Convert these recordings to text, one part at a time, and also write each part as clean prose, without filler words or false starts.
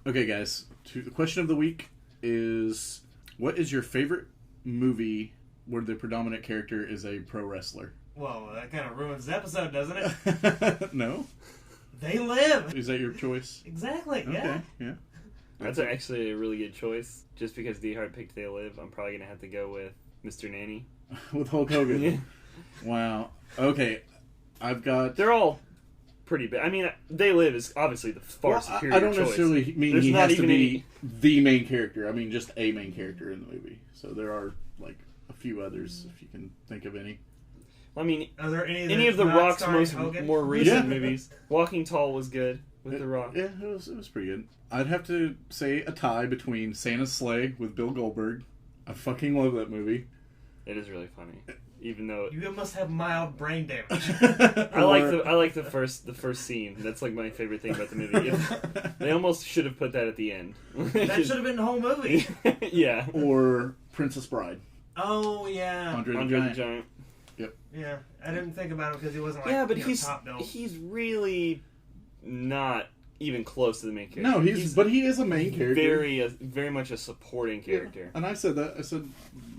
Okay, guys. The question of the week is, what is your favorite movie where the predominant character is a pro wrestler? Well, that kind of ruins the episode, doesn't it? No? They Live! Is that your choice? Exactly, yeah. Okay, yeah. That's actually a really good choice. Just because DeHart picked They Live, I'm probably going to have to go with Mr. Nanny. With Hulk Hogan? Yeah. Wow. Okay. I've got... They're all pretty bad. I mean, They Live is obviously the far superior choice. I don't necessarily mean There's he not has to even be the main character. I mean just a main character in the movie. So there are, like, a few others, if you can think of any. I mean, Are there any of The Rock's more recent Yeah. movies. Walking Tall was good with The Rock. Yeah, it was pretty good. I'd have to say a tie between Santa's Sleigh with Bill Goldberg. I fucking love that movie. It is really funny, even though You must have mild brain damage. I like the first scene. That's like my favorite thing about the movie. They almost should have put that at the end. That should have been the whole movie. Yeah. Or Princess Bride. Oh, yeah. Andre the Giant. Yep. Yeah, I didn't think about him because he wasn't like But top bill. he's really not even close to the main character. No, but he is a main character. Very much a supporting character. Yeah. And I said that. I said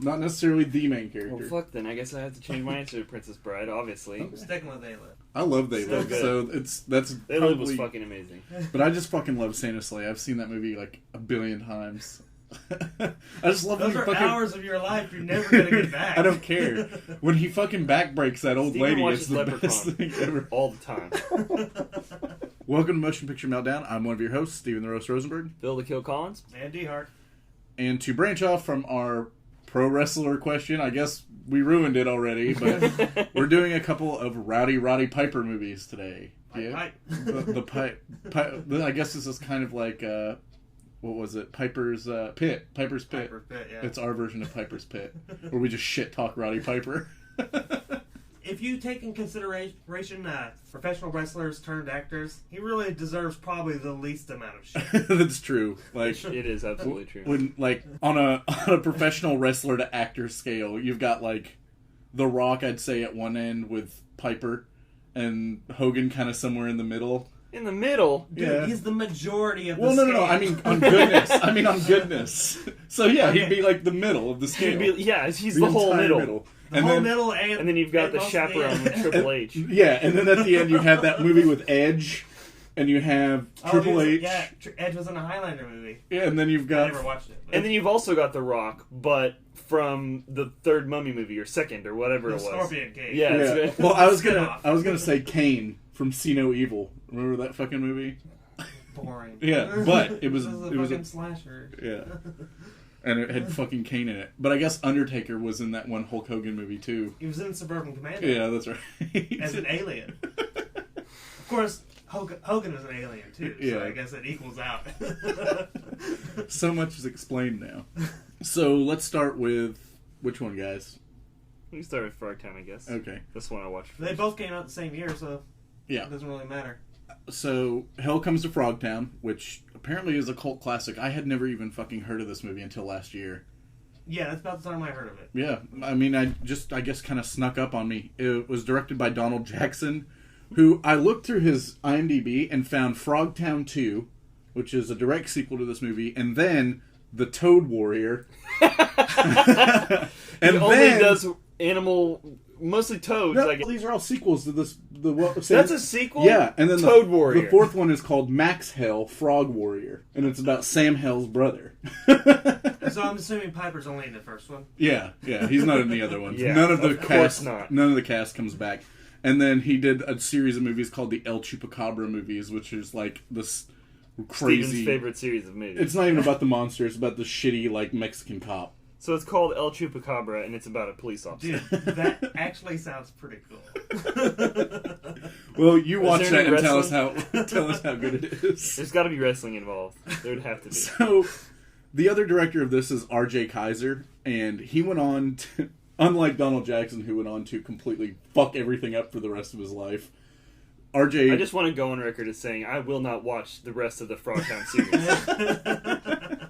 not necessarily the main character. Well, fuck then. I guess I have to change my answer to Princess Bride, obviously. I'm sticking with They Live. I love They Live, good. so that's They Live was fucking amazing. But I just fucking love Santa's Sleigh. I've seen that movie like a billion times. I just love Those when are fucking... hours of your life you're never gonna get back. I don't care. When he fucking back breaks that old Steven lady, watches it's the Leprechaun best thing ever. all the time. Welcome to Motion Picture Meltdown. I'm one of your hosts, Steven the Roast Rosenberg. Phil the Kill Collins. And DeHart. And to branch off from our pro wrestler question, I guess we ruined it already, but we're doing a couple of Roddy Piper movies today. Pipe. The pipe. I guess this is kind of like, what was it? Piper's Pit. Piper's Pit. Piper's Pit, yeah. It's our version of Piper's Pit, where we just shit talk Roddy Piper. If you take in consideration professional wrestlers turned actors, he really deserves probably the least amount of shit. That's true. Like It is absolutely true. when like on a professional wrestler to actor scale, you've got like The Rock, I'd say at one end with Piper, and Hogan kind of somewhere in the middle. In the middle? Dude, Yeah. he's the majority of the Well, no. scale. I mean on goodness. on goodness. So yeah, he'd be like the middle of the scale. He's the whole entire middle. The whole middle, and then you've got the most of chaperone with Triple H. Yeah, and then at the end you have that movie with Edge, and you have Triple H. Yeah, Edge was in a Highlander movie. Yeah, and then you've I got... never watched it. But And then you've also got The Rock, but from the third Mummy movie, or second, or whatever the it was. Scorpion King. Yeah. Yeah. Well, I was Spin-off. gonna say Kane from See No Evil. Remember that fucking movie? Boring. Yeah, but it was This is a it was fucking slasher. yeah, and it had fucking Kane in it. But I guess Undertaker was in that one Hulk Hogan movie too. He was in Suburban Commando. Yeah, that's right. As an alien. Of course, Hogan was an alien too, so Yeah. I guess it equals out. So much is explained now. So let's start with which one, guys? We can start with Frogtown, I guess. Okay. That's one I watched They first. both came out the same year, so Yeah. it doesn't really matter. So Hell Comes to Frogtown, which apparently is a cult classic. I had never even fucking heard of this movie until last year. Yeah, that's about the time I heard of it. Yeah, I mean, I guess kind of snuck up on me. It was directed by Donald Jackson, who I looked through his IMDb and found Frogtown 2, which is a direct sequel to this movie, and then The Toad Warrior. And only does mostly toads. No, I guess. these are all sequels to this. That's a sequel? Yeah, and then Toad Warrior. The fourth one is called Max Hell, Frog Warrior, and it's about Sam Hell's brother. So I'm assuming Piper's only in the first one. Yeah, he's not in the other ones. Yeah, none of the of course cast, not. None of the cast comes back. And then he did a series of movies called the El Chupacabra movies, which is like this crazy. Steven's favorite series of movies. It's not even about the monster; it's about the shitty like Mexican cop. So it's called El Chupacabra, and it's about a police officer. Dude, that actually sounds pretty cool. Well, you watch there that any and tell us how good it is. There's got to be wrestling involved. There would have to be. So, the other director of this is R.J. Kaiser, and he went on to, unlike Donald Jackson, who went on to completely fuck everything up for the rest of his life. R.J. I just want to go on record as saying I will not watch the rest of the Frogtown series.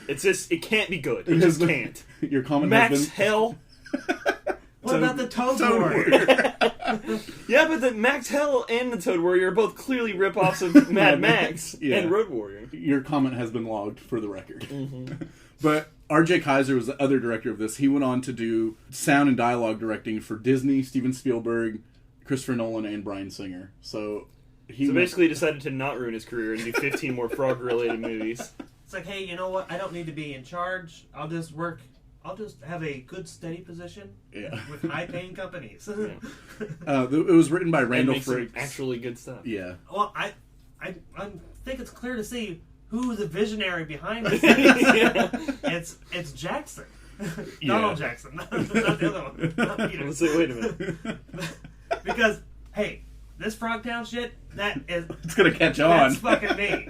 It's just, it can't be good. It just can't. Your comment Max has been... Hell. What about the Toad Warrior? Yeah, but the Max Hell and the Toad Warrior are both clearly rip-offs of Mad Max and Road Warrior. Your comment has been logged for the record. Mm-hmm. But R.J. Kaiser was the other director of this. He went on to do sound and dialogue directing for Disney, Steven Spielberg, Christopher Nolan, and Bryan Singer. So he basically decided to not ruin his career and do 15 more frog-related movies. It's like, hey, you know what? I don't need to be in charge. I'll just have a good, steady position with high-paying companies. It was written by Randall Frakes. Actually good stuff. Yeah. Well, I think it's clear to see who the visionary behind this is. It's Jackson. Donald Jackson. Not the other one. Not Peter. Let's say, wait a minute. Because, hey, this Frogtown shit, it's gonna catch on. That's fucking me.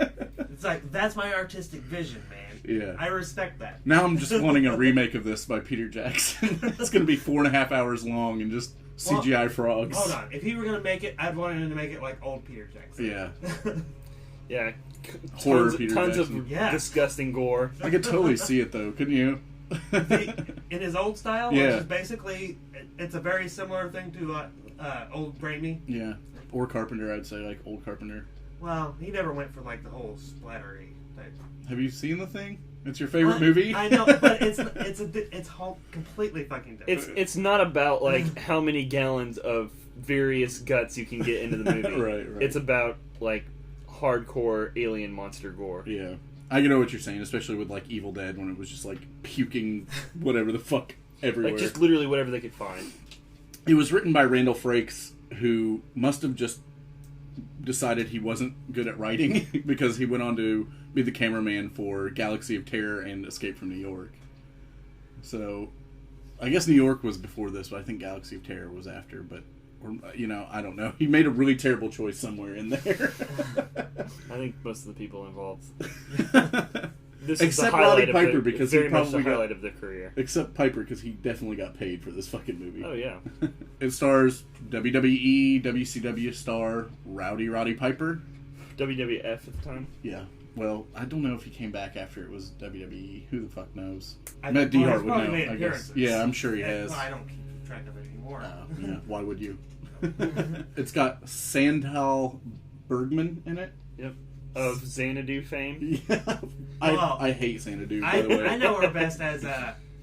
It's like, that's my artistic vision, man. Yeah. I respect that. Now I'm just wanting a remake of this by Peter Jackson. It's gonna be 4.5 hours long and just CGI frogs. Hold on. If he were gonna make it, I'd want him to make it like old Peter Jackson. Yeah. Yeah. Horror Peter tons Jackson. of disgusting gore. I could totally see it though, couldn't you? In his old style, which is basically, it's a very similar thing to old Raimi. Yeah. Or Carpenter, I'd say, like old Carpenter. Well, he never went for like the whole splattery type. Have you seen The Thing? It's your favorite movie? I know, but it's whole completely fucking different. It's not about like how many gallons of various guts you can get into the movie. Right. It's about like hardcore alien monster gore. Yeah. I know what you're saying, especially with like Evil Dead when it was just like puking whatever the fuck everywhere. Like just literally whatever they could find. It was written by Randall Frakes, who must have just decided he wasn't good at writing because he went on to be the cameraman for Galaxy of Terror and Escape from New York. So, I guess New York was before this, but I think Galaxy of Terror was after, but, I don't know. He made a really terrible choice somewhere in there. I think most of the people involved. This Except is the highlight Roddy Piper, because very he much the probably highlight of their career. Except Piper, because he definitely got paid for this fucking movie. Oh, yeah. It stars WWE, WCW star Roddy Piper. WWF at the time? Yeah. Well, I don't know if he came back after it was WWE. Who the fuck knows? I Matt think DeHart would know, made I guess. appearances. Yeah, I'm sure he has. Well, I don't keep track of it anymore. Yeah, why would you? It's got Sandal Bergman in it. Yep. Of Xanadu fame. Yeah. I hate Xanadu, by the way. I know her best as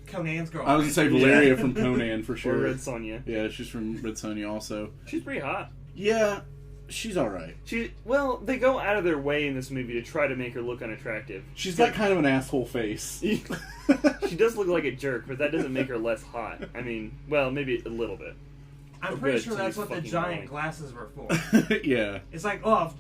Conan's girl. I was going to say Valeria from Conan, for sure. Or Red Sonja. Yeah, she's from Red Sonja also. She's pretty hot. Yeah, she's alright. They go out of their way in this movie to try to make her look unattractive. She's got kind of an asshole face. She does look like a jerk, but that doesn't make her less hot. I mean, well, maybe a little bit. I'm pretty sure that's what the giant glasses were for. Yeah. It's like, oh,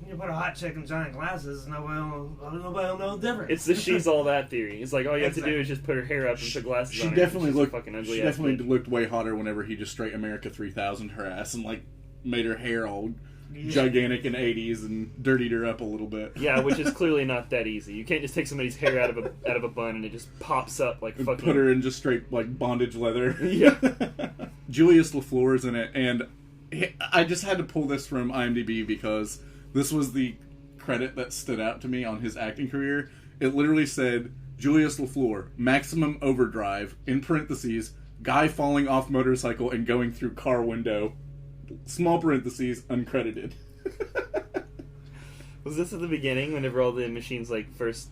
you put a hot chick in giant glasses, nobody will know the difference. It's the she's all that theory. It's like all you have to do is just put her hair up and put glasses on her. She definitely looked way hotter whenever he just straight America 3000 her ass and like made her hair all gigantic in 80s and dirtied her up a little bit. Yeah, which is clearly not that easy. You can't just take somebody's hair out of a bun and it just pops up like fucking. Put her in just straight like bondage leather. Yeah. Julius LaFleur's in it, and I just had to pull this from IMDb because this was the credit that stood out to me on his acting career. It literally said Julius LaFleur, maximum overdrive, in parentheses, guy falling off motorcycle and going through car window, small parentheses, uncredited. Was this at the beginning whenever all the machines like first...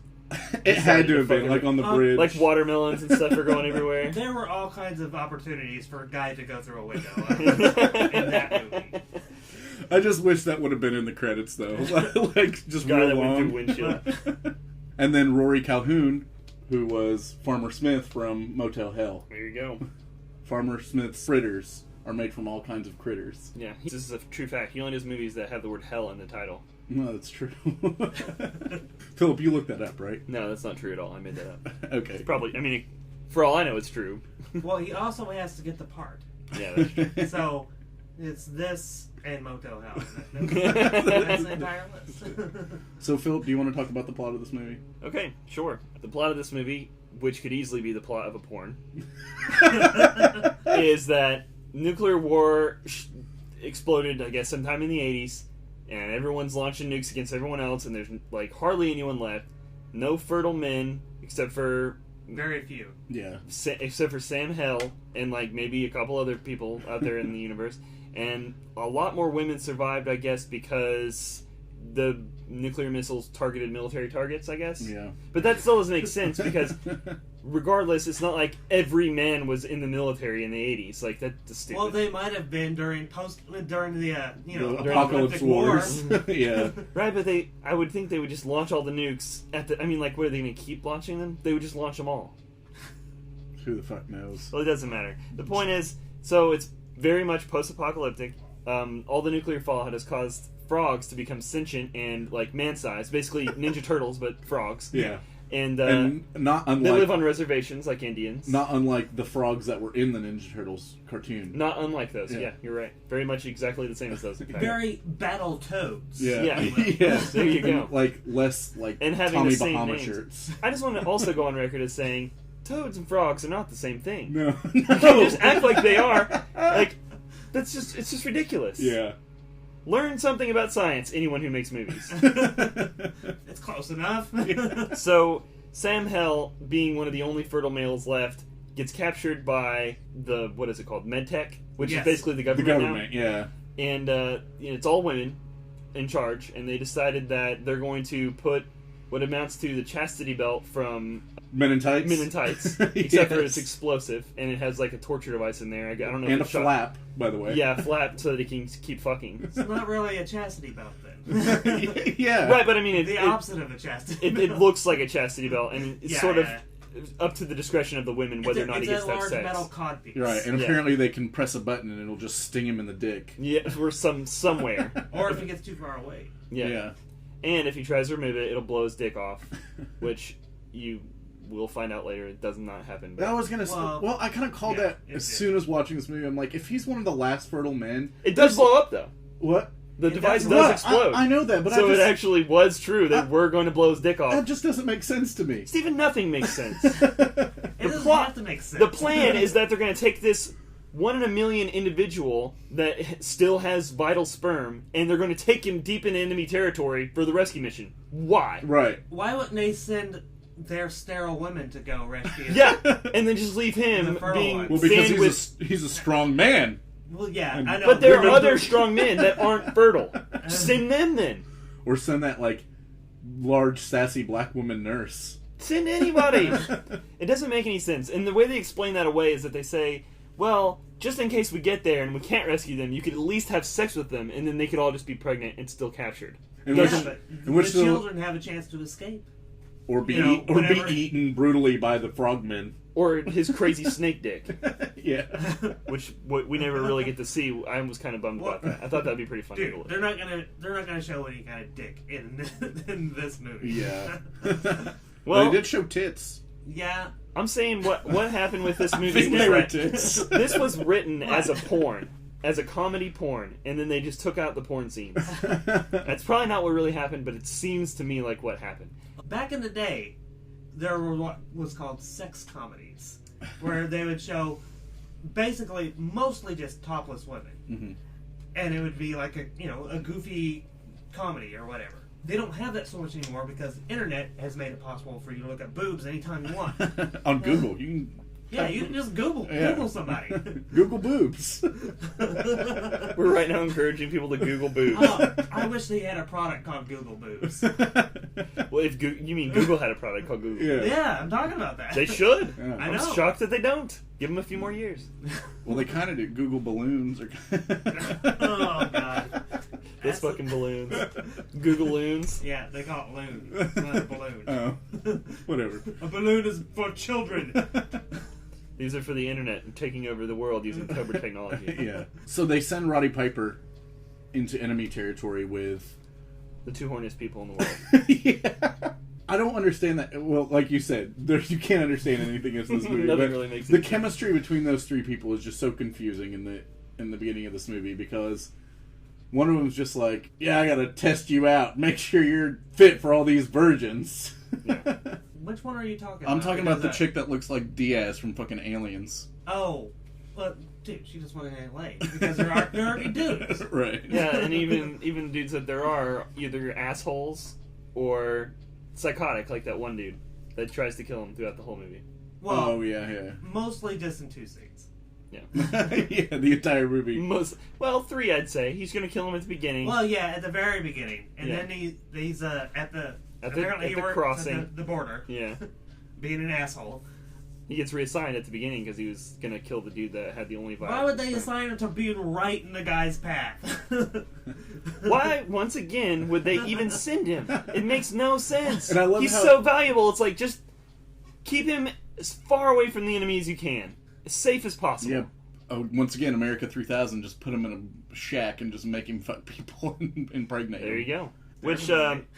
It had to have been, like on the bridge. Like watermelons and stuff are going everywhere. There were all kinds of opportunities for a guy to go through a window in that movie. I just wish that would have been in the credits, though. Like, just guy real that long. went through windshield. And then Rory Calhoun, who was Farmer Smith from Motel Hell. There you go. Farmer Smith's fritters are made from all kinds of critters. Yeah, this is a true fact. He only does movies that have the word hell in the title. No, that's true. Philip, you looked that up, right? No, that's not true at all. I made that up. Okay. It's probably, I mean, for all I know, it's true. Well, he also has to get the part. Yeah, that's true. So, it's this and Motel Hell. That's the entire list. So, Philip, do you want to talk about the plot of this movie? Okay, sure. The plot of this movie, which could easily be the plot of a porn, is that nuclear war exploded, I guess, sometime in the 80s, and everyone's launching nukes against everyone else, and there's, like, hardly anyone left. No fertile men, except for... Very few. Yeah. Except for Sam Hell, and, like, maybe a couple other people out there in the universe. And a lot more women survived, I guess, because the nuclear missiles targeted military targets, I guess. Yeah. But that still doesn't make sense because regardless, it's not like every man was in the military in the 80s. Like, that's stupid. Well, they might have been during the Apocalypse Wars. Yeah. Right, but I would think they would just launch all the nukes what are they going to keep launching them? They would just launch them all. Who the fuck knows? Well, it doesn't matter. The point is, so it's very much post-apocalyptic. All the nuclear fallout has caused frogs to become sentient and, like, man-sized. Basically Ninja Turtles, but frogs. Yeah. And not unlike, they live on reservations like Indians. Not unlike the frogs that were in the Ninja Turtles cartoon. Not unlike those. Yeah, you're right. Very much exactly the same as those. In fact. Very battle toads. Yeah. Yeah. There you go. Like less like and having Tommy the same Bahama names. shirts. I just want to also go on record as saying toads and frogs are not the same thing. No. You can't just act like they are. Like it's just ridiculous. Yeah. Learn something about science, anyone who makes movies. It's close enough. So, Sam Hell, being one of the only fertile males left, gets captured by the, what is it called, MedTech? Which is basically the government now. Yeah. And it's all women in charge, and they decided that they're going to put what amounts to the chastity belt from Men in Tights. Except for it's explosive, and it has like a torture device in there. I don't know. And if a flap, by the way. Yeah, a flap so that it can keep fucking. It's not really a chastity belt then. Yeah. Right, but I mean, the opposite of a chastity belt. It looks like a chastity belt, and it's sort of up to the discretion of the women whether or not he gets to have sex. It's a large metal codpiece. Right, and apparently they can press a button and it'll just sting him in the dick. Yeah, or somewhere. Or if he gets too far away. Yeah. And if he tries to remove it, it'll blow his dick off, which you will find out later. It does not happen. I was gonna say, well, I kind of called that as soon as watching this movie. I'm like, if he's one of the last fertile men, it does blow up though. What? The device does explode. I know that, but so it actually was true that we're going to blow his dick off. That just doesn't make sense to me. Stephen, nothing makes sense. It doesn't have to make sense. The plan is that they're going to take this 1 in a million individual that still has vital sperm, and they're going to take him deep into enemy territory for the rescue mission. Why? Right. Why wouldn't they send their sterile women to go rescue him? Yeah, and then just leave him being well, because he's a strong man. Well, yeah, I know. But there are other strong men that aren't fertile. Send them then. Or send that, like, large, sassy black woman nurse. Send anybody. It doesn't make any sense. And the way they explain that away is that they say, well, just in case we get there and we can't rescue them, you could at least have sex with them, and then they could all just be pregnant and still captured. In but which the children have a chance to escape. Or be eaten brutally by the frogmen. Or his crazy snake dick. Yeah. Which we never really get to see. I was kind of bummed about that. I thought that'd be pretty funny. Dude, they're not gonna show any kind of dick in this movie. Yeah. Well, they did show tits. Yeah. I'm saying what happened with this movie. They were tits. This was written as a porn. As a comedy porn, and then they just took out the porn scenes. That's probably not what really happened, but it seems to me like what happened. Back in the day, there were what was called sex comedies, where they would show basically mostly just topless women, and it would be like a goofy comedy or whatever. They don't have that so much anymore because the internet has made it possible for you to look at boobs anytime you want. On Google, you can. Yeah, you can just Google somebody. Google boobs. We're right now encouraging people to Google boobs. Oh, I wish they had a product called Google Boobs. Well, if you mean Google had a product called Google. Yeah, I'm talking about that. They should. Yeah. I know. I'm shocked that they don't. Give them a few more years. Well, they kind of do. Google balloons. Oh, God. Those fucking balloons. Google loons. Yeah, they call it loon. It's not a balloon. Oh, whatever. A balloon is for children. These are for the internet and taking over the world using Cobra technology. Yeah. So they send Roddy Piper into enemy territory with the two horniest people in the world. Yeah. I don't understand that. Well, like you said, you can't understand anything in this movie. Nothing but really makes the sense. chemistry between those three people is just so confusing in the beginning of this movie because one of them's just like, "Yeah, I gotta test you out, make sure you're fit for all these virgins." Yeah. Which one are you talking about? I'm talking about the chick that looks like Diaz from fucking Aliens. Oh, but dude, she just wanted to lay because there are dudes. Right. Yeah, and even dudes that there are either assholes or psychotic, like that one dude that tries to kill him throughout the whole movie. Well, oh yeah. Mostly just in two scenes. Yeah. Yeah, the entire movie. 3, I'd say. He's going to kill him at the beginning. Well, yeah, at the very beginning, and Yeah. then he's at the At the works crossing. at the border, Yeah. being an asshole. He gets reassigned at the beginning because he was going to kill the dude that had the only violence. Why would they assign him to being right in the guy's path? Why, once again, would they even send him? It makes no sense. And I love He's how- so valuable. It's like, just keep him as far away from the enemy as you can. As safe as possible. Yeah. Oh, once again, America 3000, just put him in a shack and just make him fuck people and impregnate There him. you go. Which,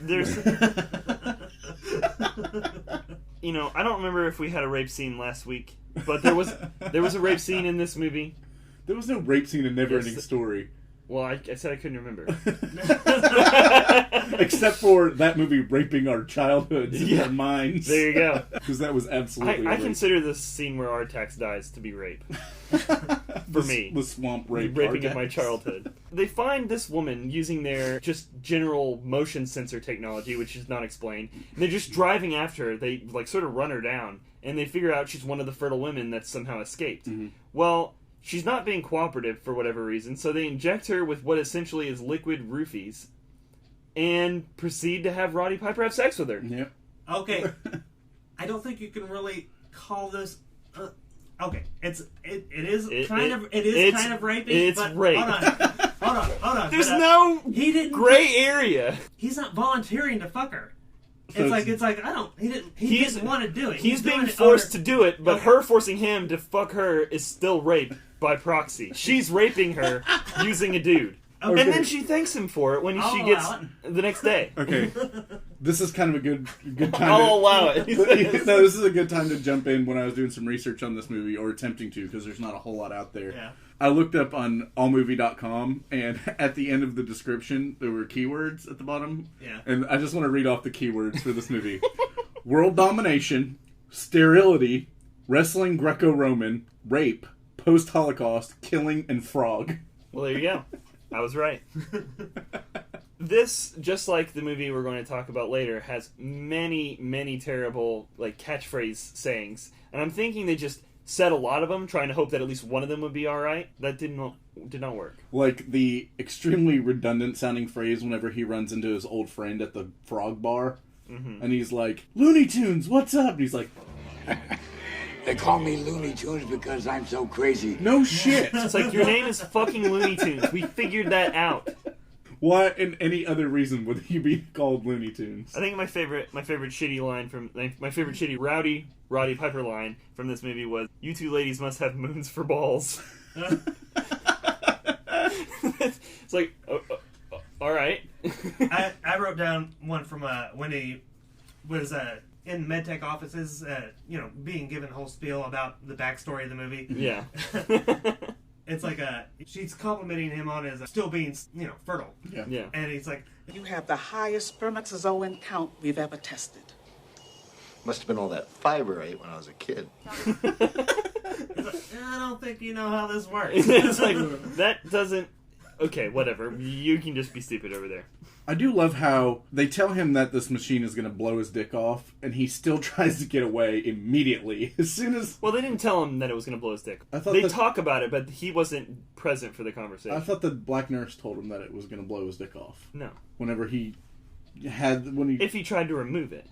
there's... You know, I don't remember if we had a rape scene last week, but there was a rape scene in this movie. There was no rape scene in Neverending Yes. Story. Well, I said I couldn't remember. Except for that movie raping our childhoods and Yeah. our minds. There you go. Because that was absolutely I rape. consider this scene where Artax dies to be rape. For me. The swamp rape. Raping in Artax. my childhood. They find this woman using their just general motion sensor technology, which is not explained. And they're just driving after her. They like sort of run her down, and they figure out she's one of the fertile women that's somehow escaped. Mm-hmm. Well, she's not being cooperative for whatever reason, so they inject her with what essentially is liquid roofies, and proceed to have Roddy Piper have sex with her. Yep. Okay, I don't think you can really call this. Okay, it is kind of raping. It's but rape. Hold on. There's but, no he didn't gray area. He's not volunteering to fuck her. So It's like I don't. He didn't want to do it. He's being doing it forced under- to do it, but Okay. her forcing him to fuck her is still rape by proxy. She's raping her using a dude. Okay. And then she thanks him for it when I'll she gets allow the next day. Okay. This is kind of a good time I'll to... allow it. No, this is a good time to jump in when I was doing some research on this movie, or attempting to, because there's not a whole lot out there. Yeah. I looked up on allmovie.com, and at the end of the description, there were keywords at the bottom. Yeah. And I just want to read off the keywords for this movie. World domination, sterility, wrestling Greco-Roman, rape, post-Holocaust, killing, and frog. Well, there you go. I was right. This, just like the movie we're going to talk about later, has many, many terrible like catchphrase sayings. And I'm thinking they just said a lot of them, trying to hope that at least one of them would be alright. That did not work. Like the extremely redundant sounding phrase whenever he runs into his old friend at the frog bar. Mm-hmm. And he's like, Looney Tunes, what's up? And he's like, They call me Looney Tunes because I'm so crazy. no shit. It's like, your name is fucking Looney Tunes. We figured that out. Why, in any other reason, would he be called Looney Tunes? I think my favorite shitty line from my favorite shitty Roddy Piper line from this movie was, "You two ladies must have moons for balls." It's like, all right. I wrote down one from when he was in medtech offices, being given a whole spiel about the backstory of the movie. Yeah. It's like she's complimenting him on his still being, fertile. Yeah. And he's like, You have the highest spermatozoan count we've ever tested. Must have been all that fiber I ate when I was a kid. I don't think you know how this works. It's like, that doesn't... Okay, whatever. You can just be stupid over there. I do love how they tell him that this machine is going to blow his dick off, and he still tries to get away immediately. As soon as... Well, they didn't tell him that it was going to blow his dick. I thought they that- talk about it, but he wasn't present for the conversation. I thought the black nurse told him that it was going to blow his dick off. No. Whenever he If he tried to remove it.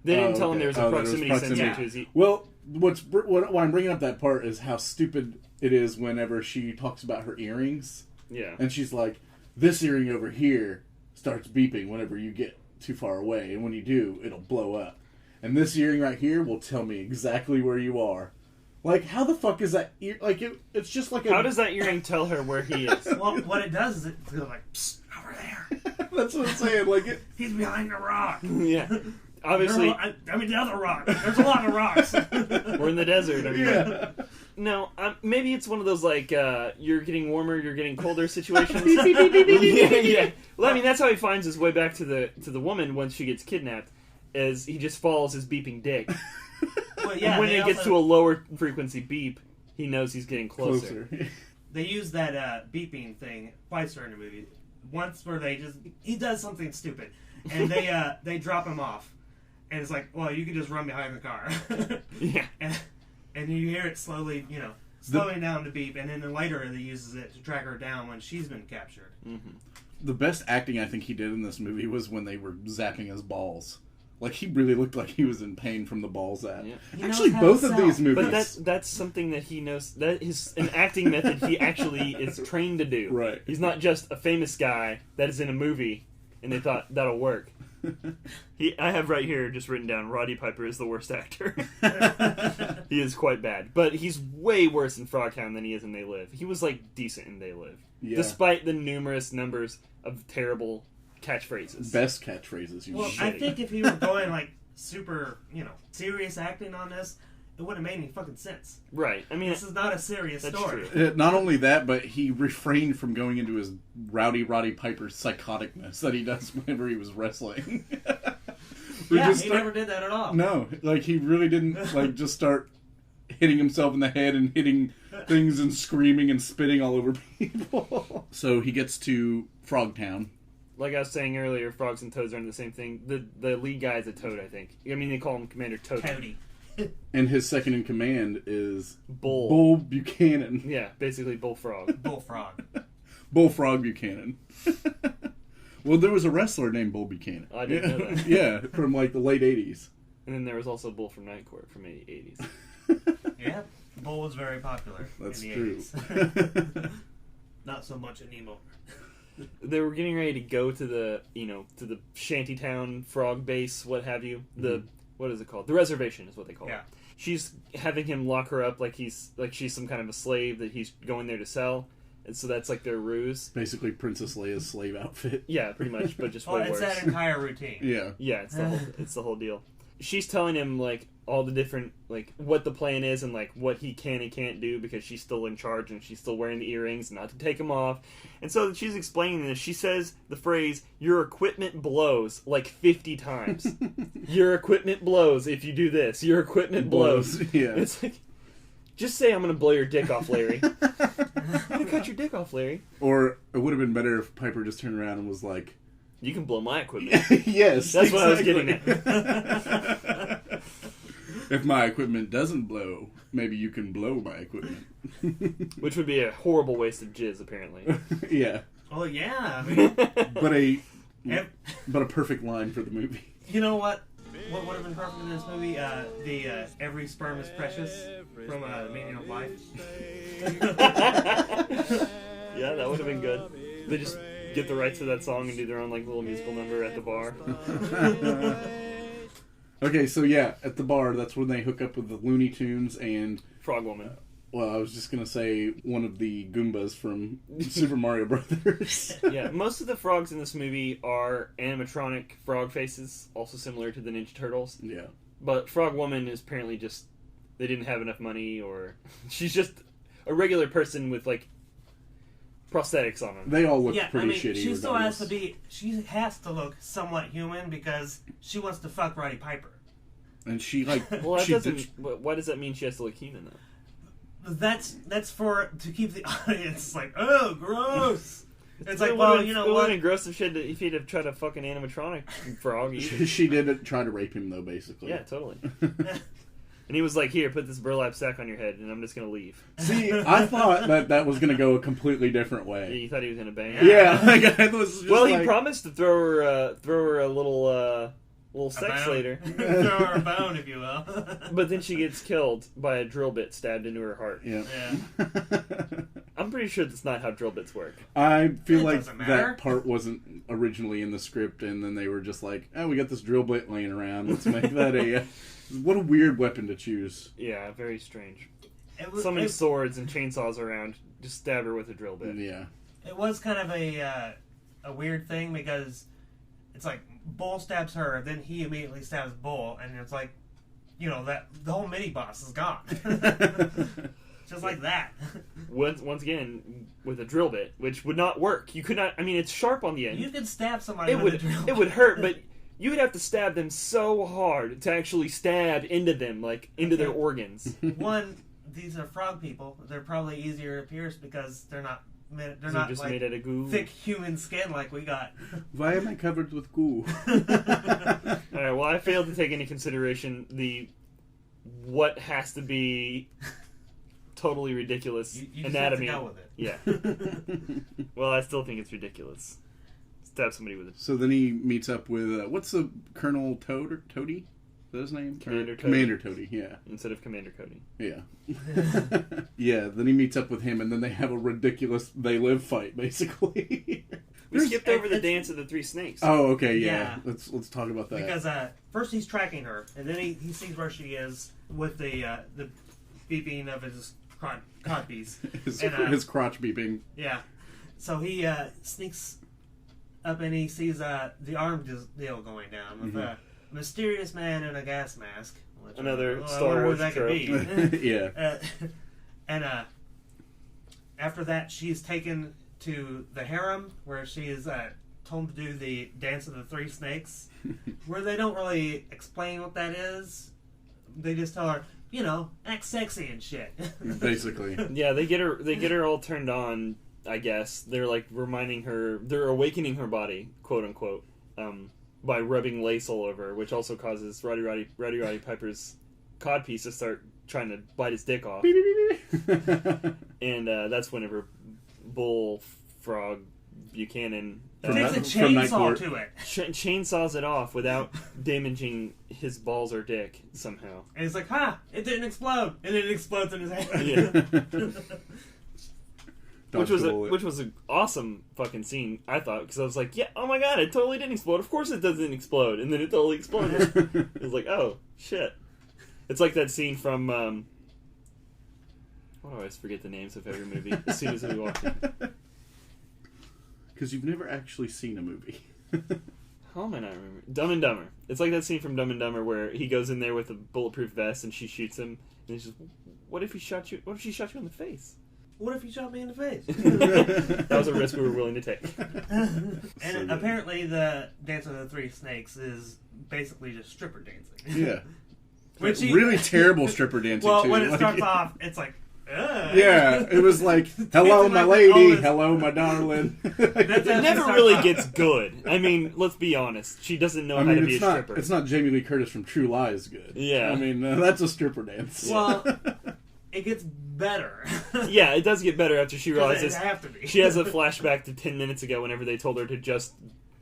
They didn't tell him there was a proximity sensor to his... Well, why I'm bringing up that part is how stupid it is whenever she talks about her earrings. Yeah. And she's like, this earring over here starts beeping whenever you get too far away, and when you do, it'll blow up. And this earring right here will tell me exactly where you are. Like, how the fuck is that ear... Like, it's just like a... How does that earring tell her where he is? Well, what it does is it goes like, psst, over there. That's what I'm saying. Like, He's behind the rock. Yeah. Obviously... The other rock. There's a lot of rocks. We're in the desert. Yeah. No, maybe it's one of those, like, you're getting warmer, you're getting colder situations. Yeah. Well, I mean, that's how he finds his way back to the woman once she gets kidnapped, is he just follows his beeping dick. Well, yeah, And when they it gets also- to a lower frequency beep, he knows he's getting closer. They use that beeping thing twice during the movie. Once where he does something stupid, and they drop him off, and it's like, well, you can just run behind the car. Yeah. And you hear it slowly, slowing down the beep, and then later he uses it to track her down when she's been captured. Mm-hmm. The best acting I think he did in this movie was when they were zapping his balls. Like, he really looked like he was in pain from the ball zap. Yeah. Actually, both of these movies. But that's something that he knows. That is an acting method he actually is trained to do. Right. He's not just a famous guy that is in a movie, and they thought that'll work. I have right here just written down, Roddy Piper is the worst actor. He is quite bad. But he's way worse in Frogtown than he is in They Live. He was, like, decent in They Live. Yeah. Despite the numerous numbers of terrible catchphrases. Best catchphrases. Well, I think if he were going, like, super, serious acting on this, it wouldn't have made any fucking sense. Right. I mean, this is not a serious story. True. Not only that, but he refrained from going into his Roddy Piper psychoticness that he does whenever he was wrestling. He never did that at all. No, like, he really didn't, like, just start hitting himself in the head and hitting things and screaming and spitting all over people. So he gets to Frogtown. Like I was saying earlier, frogs and toads aren't the same thing. The lead guy is a toad, I think. I mean, they call him Commander Toad. Toady. And his second in command is Bull Buchanan. Yeah, basically Bullfrog. Bullfrog. Bullfrog Buchanan. Well, there was a wrestler named Bull Buchanan. I didn't know that. Yeah, from like the late 80s. And then there was also Bull from Night Court from the 80s. Yeah, Bull was very popular. That's in the true. 80s. Not so much anymore. They were getting ready to go to the shantytown frog base, what have you. What is it called? The reservation is what they call it. She's having him lock her up like she's some kind of a slave that he's going there to sell. And so that's like their ruse. Basically Princess Leia's slave outfit. Yeah, pretty much, but just way worse. It's that entire routine. Yeah. Yeah, it's the whole deal. She's telling him like all the different what the plan is and like what he can and can't do because she's still in charge and she's still wearing the earrings, not to take them off. And so she's explaining this. She says the phrase "your equipment blows" like 50 times. Your equipment blows if you do this. Your equipment blows. Yeah. It's like, just say I'm going to blow your dick off, Larry. I'm going to cut your dick off, Larry. Or it would have been better if Piper just turned around and was like, "You can blow my equipment." Yes, that's what I was getting at. If my equipment doesn't blow, maybe you can blow my equipment. Which would be a horrible waste of jizz, apparently. Yeah. Oh yeah, I mean, but a perfect line for the movie. You know what? What would have been perfect in this movie? The "Every Sperm is Precious" from The Meaning of Life. Yeah, that would have been good. They just get the rights to that song and do their own little musical number at the bar. Okay, so yeah, at the bar, that's when they hook up with the Looney Tunes and Frog Woman. Well, I was just gonna say one of the Goombas from Super Mario Brothers. Yeah, most of the frogs in this movie are animatronic frog faces, also similar to the Ninja Turtles. Yeah. But Frog Woman is apparently just, they didn't have enough money, or she's just a regular person with prosthetics on them. They all look pretty shitty. She still has to be. She has to look somewhat human because she wants to fuck Roddy Piper. And she Well, that doesn't. Why does that mean she has to look human though? That's to keep the audience oh, gross. It's it well, it you know what? It what? would have been gross if he'd have tried to fuck an animatronic frog. She did try to rape him though, basically. Yeah, totally. And he was like, "Here, put this burlap sack on your head, and I'm just gonna leave." See, I thought that was gonna go a completely different way. Yeah, you thought he was gonna bang her? Yeah. I was just he promised to throw her a little sex later. Throw her a bone, if you will. But then she gets killed by a drill bit stabbed into her heart. Yeah. I'm pretty sure that's not how drill bits work. I feel like that part wasn't originally in the script, and then they were just like, "Oh, we got this drill bit laying around. Let's make that a." What a weird weapon to choose. Yeah, very strange. So many swords and chainsaws around. Just stab her with a drill bit. Yeah. It was kind of a weird thing because it's like Bull stabs her, then he immediately stabs Bull, and it's like, that the whole mini boss is gone. Just like that. Once again, with a drill bit, which would not work. You could not. I mean, it's sharp on the end. You could stab somebody with a drill bit. It would hurt, but you would have to stab them so hard to actually stab into them, into their organs. One, these are frog people. They're probably easier to pierce because they're not just made out of goo. Thick human skin like we got. Why am I covered with goo? Alright, well, I failed to take into consideration what has to be totally ridiculous You just anatomy. have to go with it. Yeah. Well, I still think it's ridiculous. Stab somebody with it. So then he meets up with what's the Colonel Toady? Is that his name? Commander Toady. Commander Toady, yeah. Instead of Commander Cody. Yeah. Yeah, then he meets up with him, and then they have a ridiculous They Live fight, basically. We skipped over the dance of the three snakes. Oh, okay, yeah. Yeah. Let's talk about that. Because first he's tracking her, and then he sees where she is with the beeping of his cod piece. his crotch beeping. Yeah. So he sneaks up and he sees the arm deal going down with a mysterious man in a gas mask. Which Another I Star wonder who Wars that trope. could be. Yeah. And after that, she's taken to the harem where she is told to do the dance of the three snakes, where they don't really explain what that is. They just tell her, act sexy and shit. Basically. Yeah, they get her all turned on, I guess. They're like reminding her, they're awakening her body, quote unquote, by rubbing lace all over her, which also causes Roddy Piper's codpiece to start trying to bite his dick off. And that's whenever Bullfrog Buchanan Takes a chainsaw to it. chainsaws it off without damaging his balls or dick somehow. And he's like, it didn't explode. And then it explodes in his hand. Yeah. Which was Dodged an awesome fucking scene, I thought, because I was like, yeah, oh my god, it totally didn't explode. Of course it doesn't explode. And then it totally exploded. It was like, oh, shit. It's like that scene from, why do I always forget the names of every movie as soon as we watch it? Because you've never actually seen a movie. How am I not remembering? Dumb and Dumber. It's like that scene from Dumb and Dumber where he goes in there with a bulletproof vest and she shoots him. And he's just, what if she shot you in the face? What if you shot me in the face? That was a risk we were willing to take. And apparently the Dance of the Three Snakes is basically just stripper dancing. Yeah. Which really terrible stripper dancing, well, too. when it starts off, it's like, ugh. Yeah, it was like, hello, my lady, hello, my darling. It never really gets good. I mean, let's be honest. She doesn't know how to be a stripper. It's not Jamie Lee Curtis from True Lies good. Yeah. I mean, that's a stripper dance. Well, it gets better. Yeah, it does get better after she realizes it have to be. she has a flashback to 10 minutes ago whenever they told her to just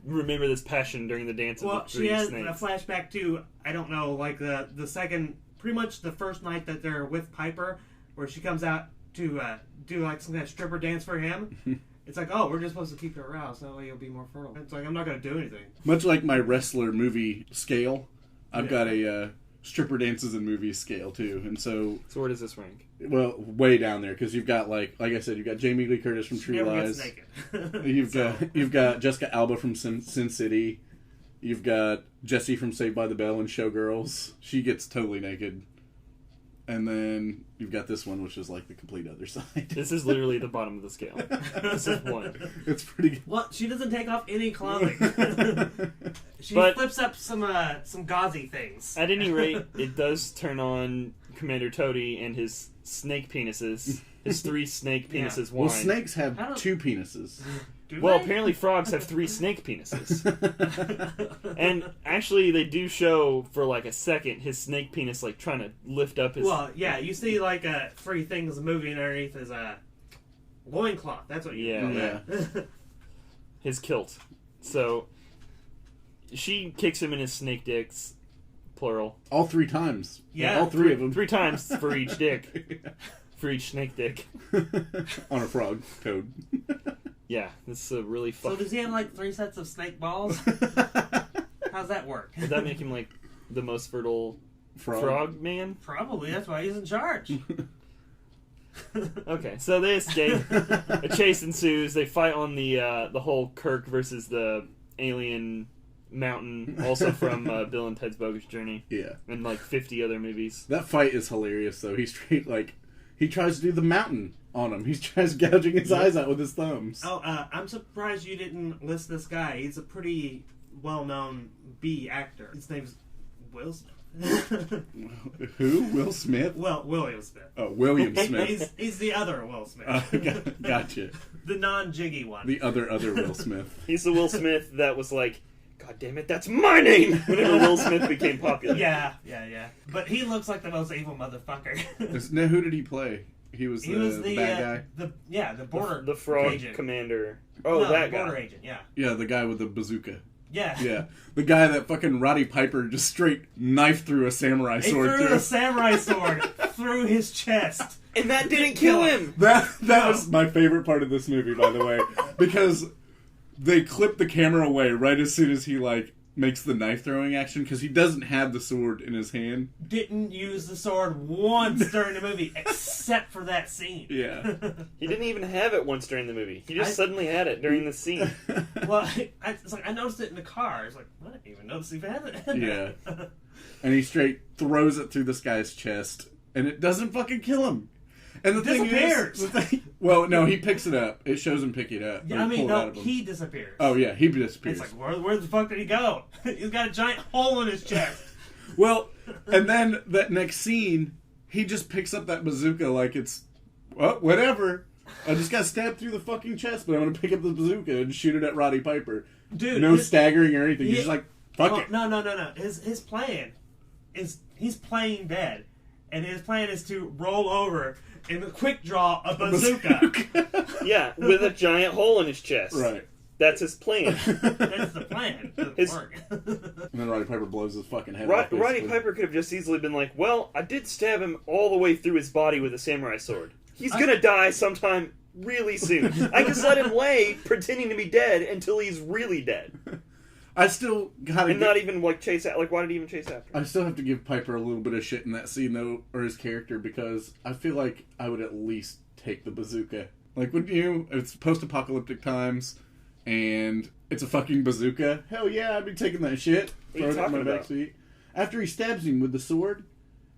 remember this passion during the dance of the three snakes. She has a flashback to, I don't know, like the second, pretty much the first night that they're with Piper, where she comes out to do like some kind of stripper dance for him. It's like, oh, we're just supposed to keep her aroused, that way you'll be more fertile. It's like, I'm not going to do anything. Much like my wrestler movie scale, I've got a stripper dances in movies scale too, and so where does this rank? Well, way down there, because you've got like I said, you've got Jamie Lee Curtis from True Lies. You've got Jessica Alba from Sin City. You've got Jessie from Saved by the Bell and Showgirls. She gets totally naked. And then you've got this one, which is like the complete other side. This is literally the bottom of the scale. This is one. It's pretty good. Well, she doesn't take off any clothing. She flips up some gauzy things. At any rate, it does turn on Commander Toady and his snake penises. His three snake penises Well, wine. snakes have two penises. Well, apparently frogs have three snake penises. And actually, they do show for like a second his snake penis like trying to lift up his... Well, yeah, you see like three things moving underneath his loincloth. That's what you call that. His kilt. So, she kicks him in his snake dicks, plural. All three times. Yeah. All three of them. 3 times for each dick. For each snake dick. On a frog toad. Yeah, this is a really So does he have like 3 sets of snake balls? How's that work? Would that make him like the most fertile frog man? Probably, that's why he's in charge. Okay, so they escape. A chase ensues. They fight on the whole Kirk versus the alien mountain, also from Bill and Ted's Bogus Journey. Yeah. And like 50 other movies. That fight is hilarious, though. He's straight, like, he tries to do the mountain on him. He tries gouging his eyes out with his thumbs. Oh, I'm surprised you didn't list this guy. He's a pretty well-known B actor. His name's Will Smith. Who? Will Smith? Well, William Smith. Oh, William Smith. He's the other Will Smith. Gotcha. The non-jiggy one. The other Will Smith. He's the Will Smith that was like, God damn it, that's my name! Whenever Will Smith became popular. Yeah. But he looks like the most evil motherfucker. Now, who did he play? He was He was the bad guy. The border the frog agent. commander. Oh, No, that the guy. border agent. Yeah. Yeah, the guy with the bazooka. Yeah. Yeah, the guy that fucking Roddy Piper just straight knifed through a samurai He sword threw through. a samurai sword through his chest. And that didn't kill him. That was my favorite part of this movie, by the way, because they clip the camera away right as soon as he makes the knife throwing action, because he doesn't have the sword in his hand. Didn't use the sword once during the movie, except for that scene. Yeah. He didn't even have it once during the movie. He just suddenly had it during the scene. Well, it's like I noticed it in the car. It's like, I didn't even notice he had it. Yeah. And he straight throws it through this guy's chest, and it doesn't fucking kill him. And the Disappears. thing is, well, no, he picks it up. It shows him pick it up. Yeah, Or pull it out no, of him. he disappears. Oh yeah, he disappears. It's like, where the fuck did he go? He's got a giant hole in his chest. Well, and then that next scene, he just picks up that bazooka like it's, well, whatever. I just got stabbed through the fucking chest, but I'm gonna pick up the bazooka and shoot it at Roddy Piper. Dude, no staggering or anything. He's just like, fuck it. No. His plan is he's playing dead, and his plan is to roll over and quick draw a bazooka. Yeah, with a giant hole in his chest. Right. That's his plan. That's the plan. It doesn't work. And then Roddy Piper blows his fucking head off. Roddy basically. Piper could have just easily been like, well, I did stab him all the way through his body with a samurai sword. He's gonna die sometime really soon. I just let him lay, pretending to be dead, until he's really dead. I still gotta And not even, chase out. Why did he even chase after him? I still have to give Piper a little bit of shit in that scene, though, or his character, because I feel like I would at least take the bazooka. Like, wouldn't you? It's post-apocalyptic times, and it's a fucking bazooka. Hell yeah, I'd be taking that shit. What are you Throw it in my talking about? backseat. After he stabs him with the sword,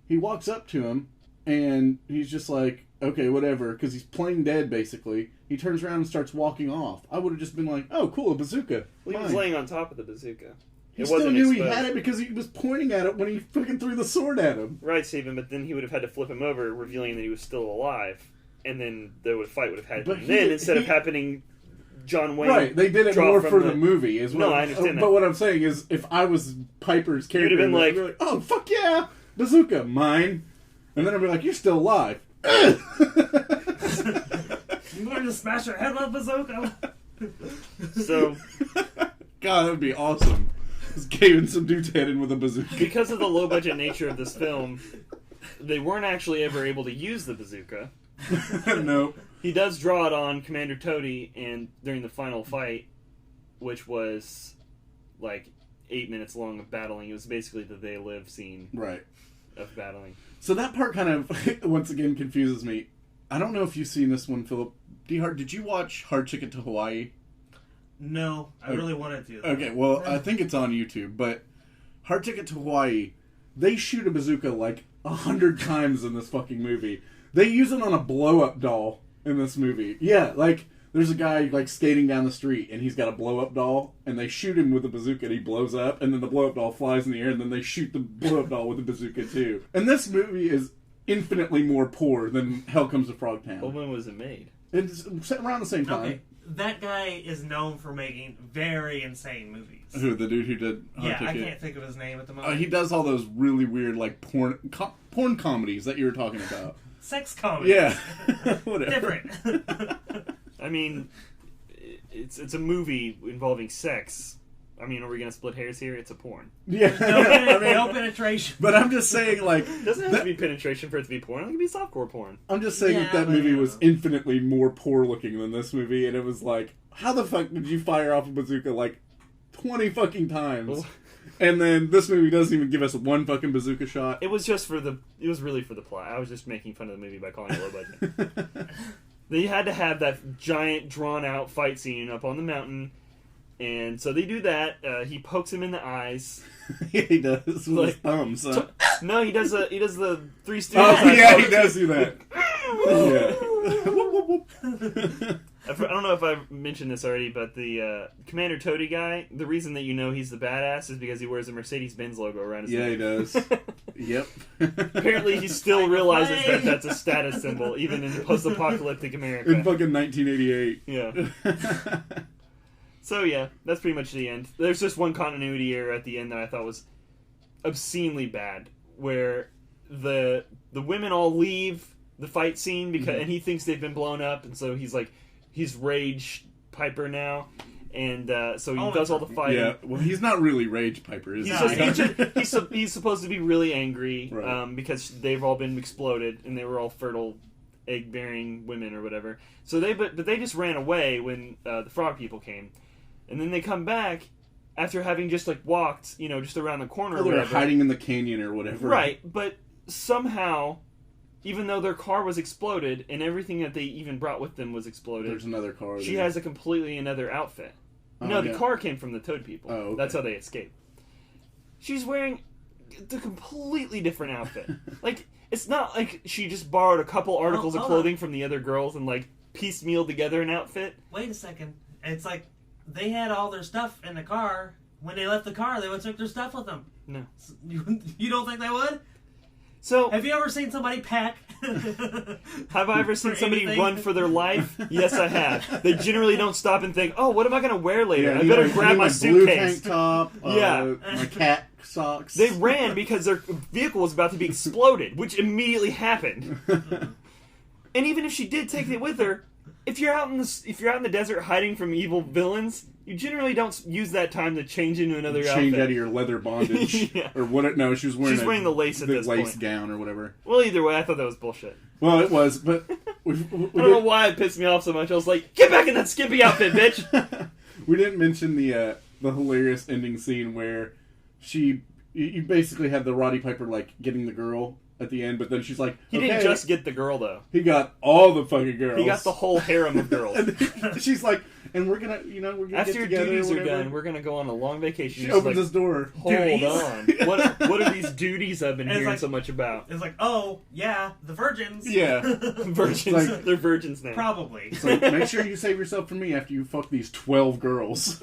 he walks up to him, and he's just like, okay, whatever, because he's playing dead, basically. He turns around and starts walking off. I would have just been like, oh, cool, a bazooka. Well, he was Fine. laying on top of the bazooka. He still knew he had it because he was pointing at it when he fucking threw the sword at him. Right, Stephen, but then he would have had to flip him over, revealing that he was still alive, and then the fight would have had But him. Then, instead of happening, John Wayne... Right, they did it draw more from for the movie. Is what No, I understand that. But what I'm saying is, if I was Piper's character, You'd have been I'd be like, oh, fuck yeah, bazooka, mine. And then I'd be like, you're still alive. I'm going to smash your head with a bazooka. So, God, that would be awesome. Just caving some dude's head in with a bazooka. because of the low-budget nature of this film, they weren't actually ever able to use the bazooka. No. He does draw it on Commander Toady and during the final fight, which was 8 minutes long of battling. It was basically the They Live scene Right. of battling. So that part kind of, once again, confuses me. I don't know if you've seen this one, Philip. DeHart, did you watch Hard Ticket to Hawaii? No, I really wanted to. Okay, well, I think it's on YouTube, but Hard Ticket to Hawaii, they shoot a bazooka 100 times in this fucking movie. They use it on a blow-up doll in this movie. Yeah, there's a guy, skating down the street, and he's got a blow-up doll, and they shoot him with a bazooka, and he blows up, and then the blow-up doll flies in the air, and then they shoot the blow-up doll with a bazooka, too. And this movie is infinitely more poor than Hell Comes to Frogtown. Well, when was it made? It's around the same time. Okay, that guy is known for making very insane movies. Who, the dude who did Hard Yeah, I Ticket? can't think of his name at the moment. He does all those really weird, porn comedies that you were talking about. Sex comedy. Yeah. Whatever. Different. I mean, it's a movie involving sex. I mean, are we going to split hairs here? It's a porn. Yeah. No penetration. But I'm just saying, It doesn't have to be penetration for it to be porn. It can be softcore porn. I'm just saying Yeah, that but, movie was infinitely more poor looking than this movie, and it was like, how the fuck did you fire off a bazooka 20 fucking times? Well, And then this movie doesn't even give us one fucking bazooka shot. it was just it was really for the plot. I was just making fun of the movie by calling it low budget. They had to have that giant, drawn-out fight scene up on the mountain, and so they do that. He pokes him in the eyes. Yeah, he does with his thumbs. Huh? No, he does the Three Stooges. Oh, eye yeah, poke. he does do that. Yeah. I don't know if I've mentioned this already, but the Commander Toady guy, the reason that you know he's the badass is because he wears a Mercedes-Benz logo around his Yeah, neck. he does. Yep. Apparently he still realizes that that's a status symbol, even in post-apocalyptic America. In fucking 1988. Yeah. So yeah, that's pretty much the end. There's just one continuity error at the end that I thought was obscenely bad, where the women all leave the fight scene because and he thinks they've been blown up, and so he's Rage Piper now. And so he does all the fighting. Yeah, well, he's not really Rage Piper, is he? He's supposed to be really angry because they've all been exploded and they were all fertile, egg-bearing women or whatever. So but they just ran away when the frog people came, and then they come back after having just walked, just around the corner. Or they're hiding in the canyon or whatever. Right, but somehow, even though their car was exploded and everything that they even brought with them was exploded, there's another car. She has a completely another outfit. No, the car came from the Toad people. Oh, okay. That's how they escaped. She's wearing the completely different outfit. It's not like she just borrowed a couple articles of clothing from the other girls and piecemeal together an outfit. Wait a second. It's like they had all their stuff in the car. When they left the car, they would take their stuff with them. No. You don't think they would? So, have you ever seen somebody pack? Have I ever seen somebody run for their life? Yes, I have. They generally don't stop and think, "Oh, what am I going to wear later? I better grab my suitcase." Blue tank top. My cat socks. They ran because their vehicle was about to be exploded, which immediately happened. And even if she did take it with her, if you're out in the desert hiding from evil villains, you generally don't use that time to change into another outfit. Change out of your leather bondage. Yeah. Or what? No, she's wearing the lace at this lace point. gown or whatever. Well, either way, I thought that was bullshit. Well, it was, but... I don't know why it pissed me off so much. I was like, get back in that skimpy outfit, bitch! We didn't mention the hilarious ending scene where you basically have the Roddy Piper, getting the girl at the end, but then she's like, He didn't just get the girl, though. He got all the fucking girls. He got the whole harem of girls. And she's like, and we're gonna after get your together. duties are done, we're gonna go on a long vacation. She opens this door. Hold on. What are these duties I've been hearing so much about? It's like, oh, yeah, the virgins. Yeah. Virgins. They're virgins now. Probably. So make sure you save yourself for me after you fuck these 12 girls.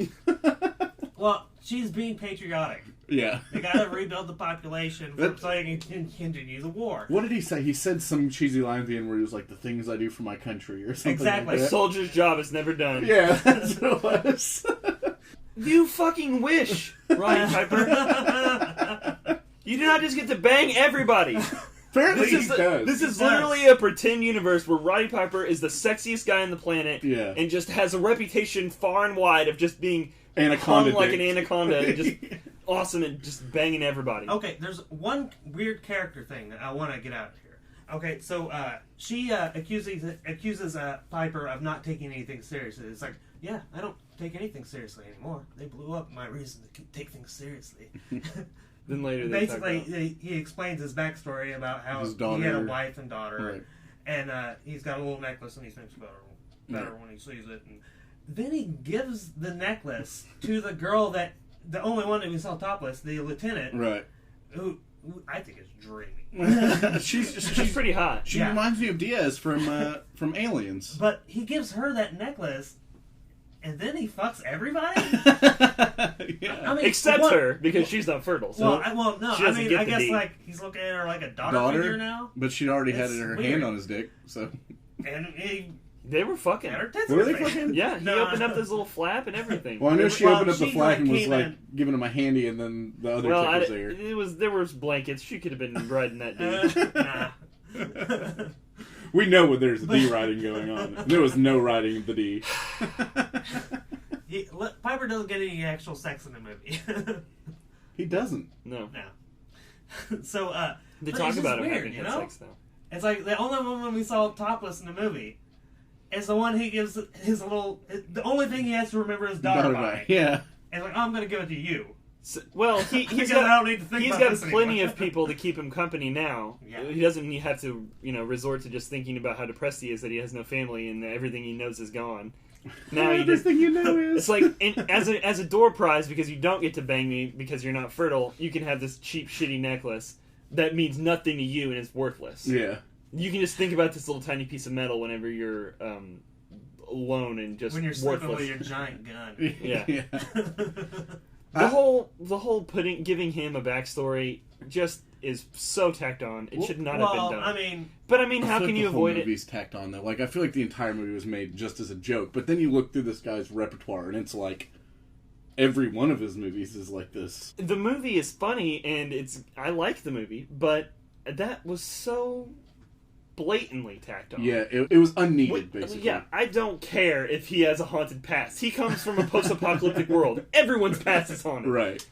Well, she's being patriotic. Yeah. They gotta rebuild the population so they can continue the war. What did he say? He said some cheesy line at the end where he was like, the things I do for my country or something. Exactly. Like A soldier's job is never done. Yeah, that's what it was. You fucking wish, Roddy Piper. You do not just get to bang everybody. Apparently he does. This is literally a pretend universe where Roddy Piper is the sexiest guy on the planet and just has a reputation far and wide of just being hung like an anaconda and just awesome and just banging everybody. Okay, there's one weird character thing that I want to get out of here. Okay, so she accuses Piper of not taking anything seriously. It's like, yeah, I don't take anything seriously anymore. They blew up my reason to take things seriously. Then later they basically he explains his backstory about how he had a wife and daughter, and he's got a little necklace and he thinks better when he sees it. And then he gives the necklace to the girl the only one that we saw topless, the lieutenant, right? Who I think is dreamy. she's pretty hot. She reminds me of Diaz from Aliens. But he gives her that necklace, and then he fucks everybody. Yeah. I mean, except her, because she's not fertile. So no. she I doesn't mean, get I the guess D. he's looking at her like a daughter figure now. But she'd already had It's her weird. hand on his dick, so. And they were fucking. Were they fucking? Yeah, he opened up this little flap and everything. Well, I know she opened up the flap and was giving him a handy, and then the other chick was there. There was blankets. She could have been riding that dude. Nah. We know when there's D riding going on. There was no riding of the D. Piper doesn't get any actual sex in the movie. He doesn't. No. So, they but talk it's about just him weird, having you had know? sex, though. It's like the only woman we saw topless in the movie is the one he gives his little. The only thing he has to remember is daughter by. Yeah. And like, oh, I'm going to give it to you. So, well, he's Because got, I don't need to think he's about got this plenty anymore. of people to keep him company now. Yeah. He doesn't have to, resort to just thinking about how depressed he is that he has no family and everything he knows is gone. Now everything you know is. It's like as a door prize, because you don't get to bang me because you're not fertile. You can have this cheap, shitty necklace that means nothing to you and is worthless. Yeah. You can just think about this little tiny piece of metal whenever you're alone and just when you're sleeping worthless. with your giant gun. Yeah. The whole giving him a backstory just is so tacked on. It should not have been done. I mean, how can you avoid it? The movie's tacked on though. Like, I feel like the entire movie was made just as a joke. But then you look through this guy's repertoire, and it's like every one of his movies is like this. The movie is funny, and I like the movie, but that was so blatantly tacked on. Yeah, it was unneeded, basically. Yeah, I don't care if he has a haunted past. He comes from a post-apocalyptic world. Everyone's past is haunted. Right.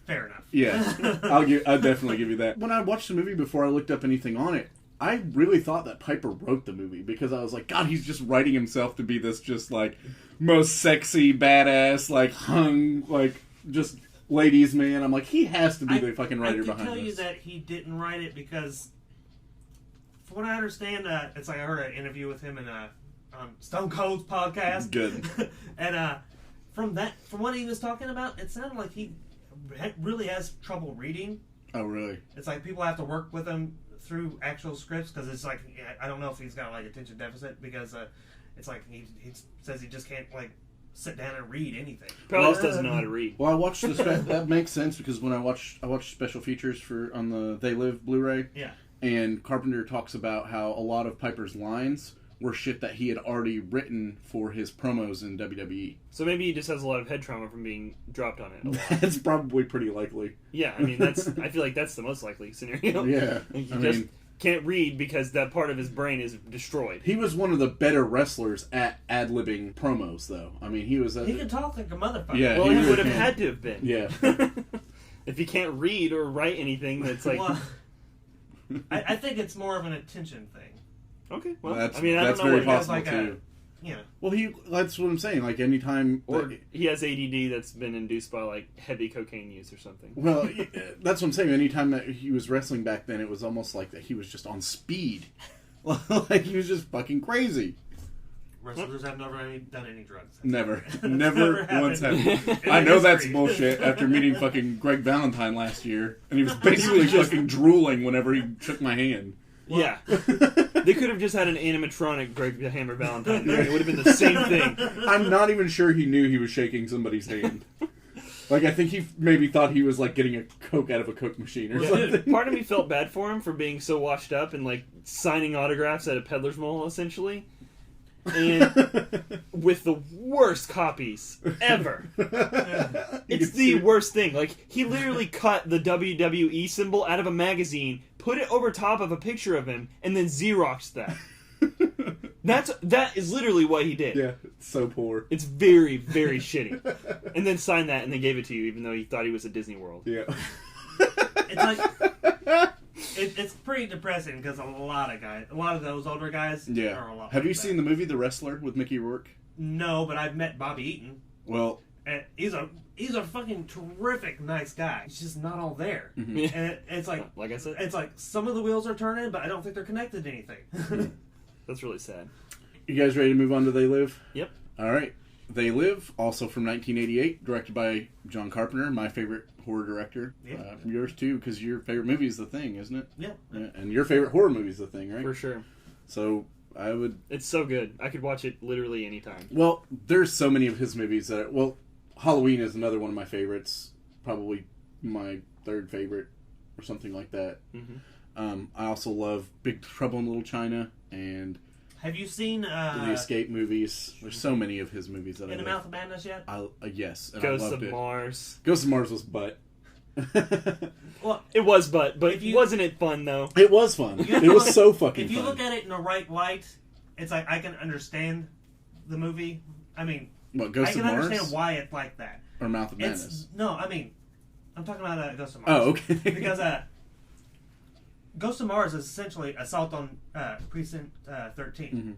Fair enough. Yeah, I'll definitely give you that. When I watched the movie before I looked up anything on it, I really thought that Piper wrote the movie because I was like, God, he's just writing himself to be this just like most sexy, badass, like hung, like just ladies man. I'm like, he has to be the fucking writer behind this. I can tell you that he didn't write it because, from what I understand, it's like I heard an interview with him on Stone Cold's podcast. Good. And from what he was talking about, it sounded like he really has trouble reading. Oh, really? It's like people have to work with him through actual scripts because it's like I don't know if he's got like attention deficit because it's like he says he just can't like sit down and read anything. Probably just doesn't know how to read. Well, I watched that makes sense because when I watched special features on the They Live Blu-ray. Yeah. And Carpenter talks about how a lot of Piper's lines were shit that he had already written for his promos in WWE. So maybe he just has a lot of head trauma from being dropped on it a lot. That's probably pretty likely. Yeah, I mean, I feel like that's the most likely scenario. Yeah. He just can't read because that part of his brain is destroyed. He was one of the better wrestlers at ad-libbing promos, though. I mean, he can talk like a motherfucker. Yeah, well, he would have had to have been. Yeah. If he can't read or write anything, that's like... Well, I think it's more of an attention thing. Okay, well, that's, I mean, I don't know very what possible, like too. Yeah. Well, that's what I'm saying. Like, anytime... Or he has ADD that's been induced by, like, heavy cocaine use or something. Well, that's what I'm saying. Anytime that he was wrestling back then, it was almost like that he was just on speed. Like, he was just fucking crazy. Wrestlers have never done any drugs. Never once happened. I know that's bullshit after meeting fucking Greg Valentine last year, and he was basically fucking drooling whenever he shook my hand. Yeah. They could have just had an animatronic Greg the Hammer Valentine there. It would have been the same thing. I'm not even sure he knew he was shaking somebody's hand. Like, I think he maybe thought he was, like, getting a Coke out of a Coke machine or something. Part of me felt bad for him for being so washed up and, like, signing autographs at a peddler's mall, essentially. And with the worst copies ever. It's the worst thing. Like, he literally cut the WWE symbol out of a magazine, put it over top of a picture of him, and then Xeroxed that. That is literally what he did. Yeah, it's so poor. It's very, very shitty. And then signed that and then gave it to you, even though he thought he was at Disney World. Yeah. It's like... It's pretty depressing because a lot of those older guys are a lot. Have you that. seen the movie The Wrestler with Mickey Rourke? No, but I've met Bobby Eaton. Well, and he's a fucking terrific, nice guy. He's just not all there. Mm-hmm. And it's like I said, it's like some of the wheels are turning, but I don't think they're connected to anything. That's really sad. You guys ready to move on to They Live? Yep. All right. They Live, also from 1988, directed by John Carpenter, my favorite horror director. Yeah. Yours too, because your favorite movie is The Thing, isn't it? Yeah. And your favorite horror movie is The Thing, right? For sure. So I would... It's so good. I could watch it literally anytime. Well, there's so many of his movies that... Well, Halloween is another one of my favorites. Probably my third favorite or something like that. Mm-hmm. I also love Big Trouble in Little China and... Have you seen the Escape movies? There's so many of his movies that In the Mouth of Madness yet? Yes. And Ghosts I loved of it. Mars. Ghosts of Mars was butt. Well, it was but wasn't it fun though? It was fun. It was so fucking fun. If you look at it in the right light, it's like I can understand the movie. I mean, what, Ghosts of Mars? I can understand why it's like that. Or Mouth of Madness? No, I mean, I'm talking about Ghosts of Mars. Oh, okay. Because Ghosts of Mars is essentially Assault on Precinct 13. Mm-hmm.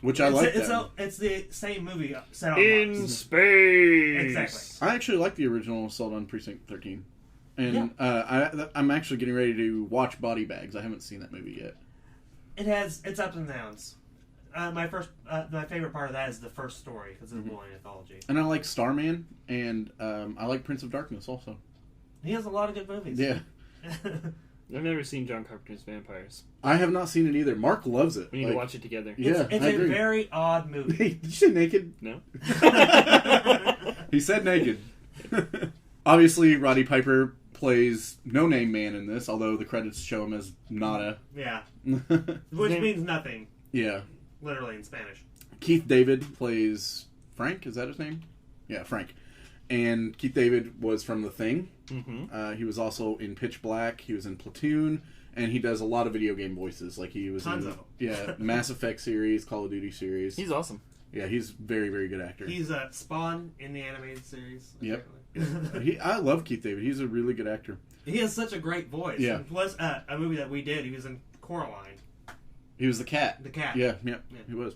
Which I like that. It's the same movie set on In Mars. space! Exactly. I actually like the original Assault on Precinct 13. And I'm actually getting ready to watch Body Bags. I haven't seen that movie yet. It has its ups and downs. My favorite part of that is the first story because it's a little anthology. And I like Starman, and I like Prince of Darkness also. He has a lot of good movies. Yeah. I've never seen John Carpenter's Vampires. I have not seen it either. Mark loves it. We need to watch it together. Yeah, it's I a agree. very odd movie. Hey, did you say naked? No. He said naked. Obviously, Roddy Piper plays No Name Man in this, although the credits show him as Nada. Yeah. Which means nothing. Yeah. Literally in Spanish. Keith David plays Frank. Is that his name? Yeah, Frank. And Keith David was from The Thing. Mm-hmm. He was also in Pitch Black. He was in Platoon. And he does a lot of video game voices. Like he was Tons in of them. Yeah, Mass Effect series, Call of Duty series. He's awesome. Yeah, he's a very, very good actor. He's Spawn in the animated series. Yep. I love Keith David. He's a really good actor. He has such a great voice. Yeah. It was a movie that we did. He was in Coraline. He was the cat. The cat. Yeah, he was.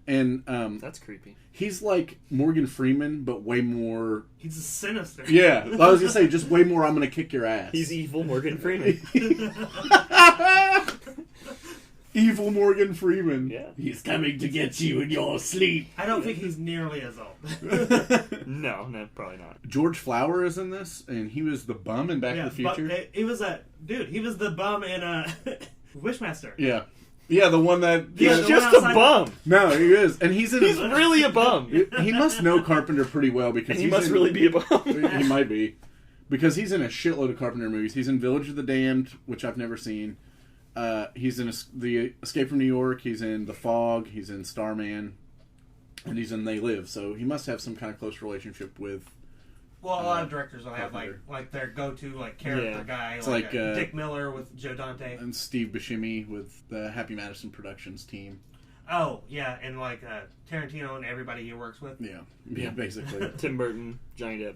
And That's creepy. he's like Morgan Freeman, but way more... He's sinister. Yeah, I was going to say, just way more I'm going to kick your ass. He's evil Morgan Freeman. Evil Morgan Freeman. Yeah. He's coming to get you in your sleep. I don't think he's nearly as old. No, probably not. George Flower is in this, and he was the bum in Back to the Future. But he was he was the bum in Wishmaster. Yeah. Yeah, the one that... He's the just one a bum. No, he is. And he's in... He's really a bum. He must know Carpenter pretty well because And he must really be a bum. He might be. Because he's in a shitload of Carpenter movies. He's in Village of the Damned, which I've never seen. He's in the Escape from New York. He's in The Fog. He's in Starman. And he's in They Live. So he must have some kind of close relationship with... Well, a lot of directors will have Carpenter. like their go-to character guy, It's like like, Dick Miller with Joe Dante. And Steve Buscemi with the Happy Madison Productions team. Oh yeah, and Tarantino and everybody he works with. Yeah, basically. Tim Burton, Johnny Depp,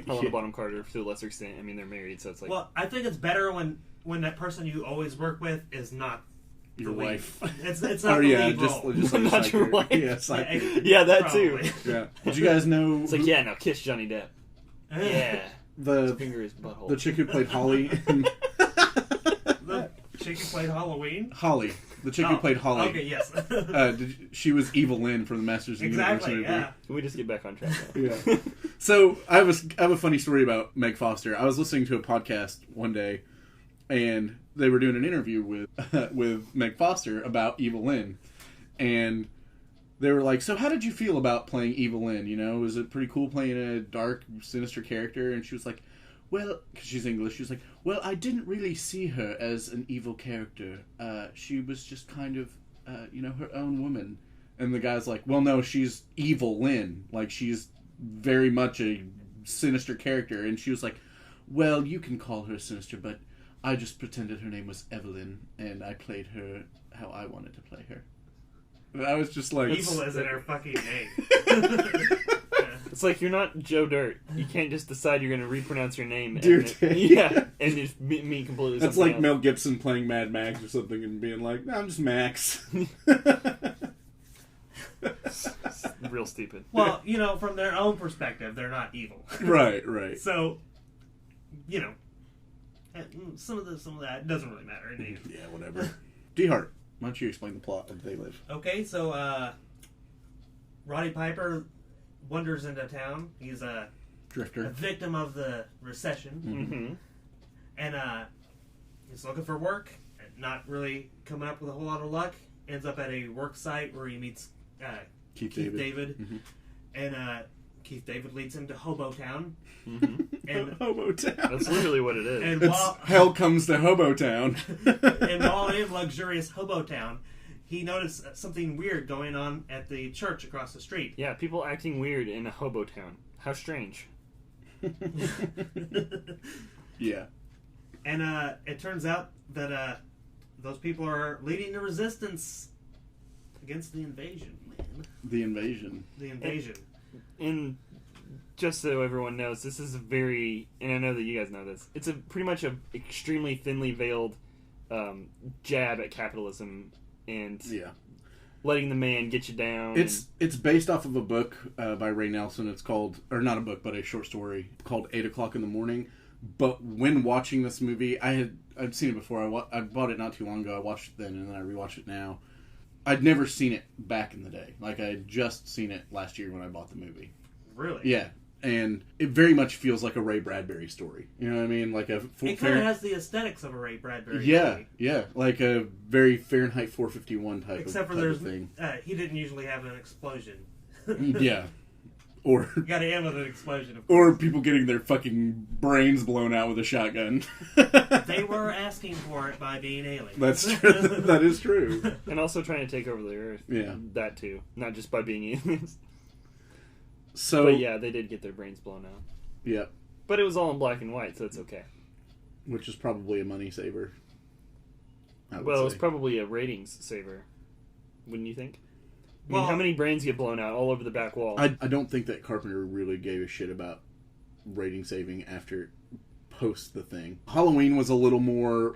Helena Yeah. Bonham Carter to a lesser extent. I mean, they're married, so it's like... Well, I think it's better when that person you always work with is not Your the lead. wife. It's not Oh, the yeah, lead just role. like Not your psycho. wife. Yeah, Yeah, psycho. Yeah, that probably. too. Yeah. Did you guys know... It's like, yeah, now kiss Johnny Depp. Yeah. The Finger his butthole. the chick who played Holly in... The chick who played Halloween. Holly. The chick who played Holly. Okay, yes. She was Evil Lynn from the Masters of the Exactly. Universe movie. Yeah. Can we just get back on track now? Yeah. So I have a funny story about Meg Foster. I was listening to a podcast one day, and they were doing an interview with Meg Foster about Evil Lynn, and they were like, "So how did you feel about playing Evil Lynn? You know, was it pretty cool playing a dark, sinister character?" And she was like, "Well," because she's English, she was like, "Well, I didn't really see her as an evil character. She was just kind of, her own woman." And the guy's like, "Well, no, she's Evil Lynn. Like, she's very much a sinister character." And she was like, "Well, you can call her sinister, but I just pretended her name was Evelyn, and I played her how I wanted to play her." And I was just like... Evil is in her fucking name. It's like you're not Joe Dirt. You can't just decide you're going to repronounce your name. Dear and Dick. Yeah, and just mean completely That's something like else. Mel Gibson playing Mad Max or something and being like, "No, I'm just Max." Real stupid. Well, from their own perspective, they're not evil. Right. So, some of that doesn't really matter. In the end. Yeah, whatever. DeHart, why don't you explain the plot of They Live? Okay, so Roddy Piper wanders into town. He's a Drifter. victim of the recession, Mm-hmm. and he's looking for work. Not really coming up with a whole lot of luck. Ends up at a work site where he meets Keith David, David. and Keith David leads him to Hobo Town. Mm-hmm. And Hobo Town. That's literally what it is. and It's while Hell Comes to Hobo Town. and while in luxurious Hobo Town, he noticed something weird going on at the church across the street. Yeah, people acting weird in a hobo town. How strange. Yeah. And it turns out that those people are leading the resistance against the invasion, man. The Invasion. The invasion. And just so everyone knows, this is a very, and I know that you guys know this, it's pretty much a extremely thinly veiled jab at capitalism and Yeah. letting the man get you down. It's based off of a book by Ray Nelson. It's called, or not a book, but a short story called 8 O'Clock in the Morning. But when watching this movie, I'd seen it before. I bought it not too long ago. I watched it then, and then I rewatched it now. I'd never seen it back in the day. Like, I had just seen it last year when I bought the movie. Really? Yeah. And it very much feels like a Ray Bradbury story. You know what I mean? Like a... It kind of has the aesthetics of a Ray Bradbury Yeah, movie. yeah. Like a very Fahrenheit 451 type Except for of there's thing. he didn't usually have an explosion. Yeah. Or... You gotta end with an explosion, of Or course. people getting their fucking brains blown out with a shotgun. They were asking for it by being aliens. That's true. That is true. and also trying to take over the earth. Yeah. That too. Not just by being aliens. So, but yeah, they did get their brains blown out. Yeah. But it was all in black and white, so it's okay. Which is probably a money saver. Well, it's probably a ratings saver, wouldn't you think? I mean, Well, how many brains get blown out all over the back wall? I don't think that Carpenter really gave a shit about rating saving after post the thing. Halloween was a little more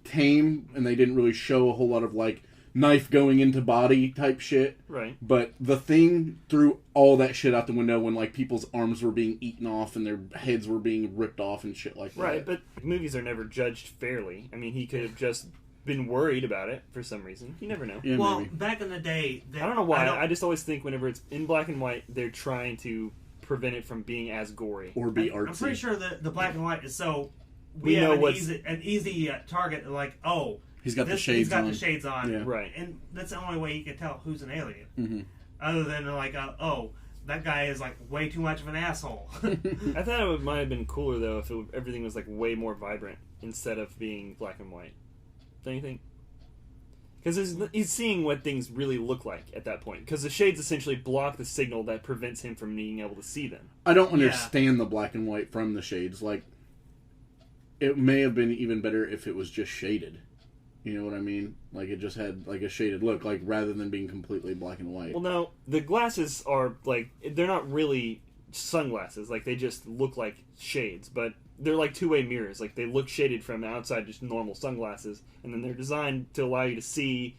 tame, and they didn't really show a whole lot of like knife going into body type shit. Right. But the Thing threw all that shit out the window when like people's arms were being eaten off and their heads were being ripped off and shit like that. Right, but movies are never judged fairly. I mean, he could have just been worried about it for some reason. You never know. Yeah, well, maybe. back in the day, I don't know why. I just always think whenever it's in black and white, they're trying to prevent it from being as gory. Or be artsy. I'm pretty sure that the black and white is so We know have what's- an easy target. Like, oh, He's got the he's shades got on. the shades on, Yeah. Right. and that's the only way you can tell who's an alien. Mm-hmm. Other than like, oh, that guy is like way too much of an asshole. I thought it might have been cooler though if everything was like way more vibrant instead of being black and white. Don't you think? Because he's seeing what things really look like at that point. Because the shades essentially block the signal that prevents him from being able to see them. I don't understand the black and white from the shades. Like, it may have been even better if it was just shaded. You know what I mean? Like, it just had, like, a shaded look, like, rather than being completely black and white. Well, no, the glasses are, like, they're not really sunglasses. Like, they just look like shades. But they're like two-way mirrors. Like, they look shaded from outside just normal sunglasses. And then they're designed to allow you to see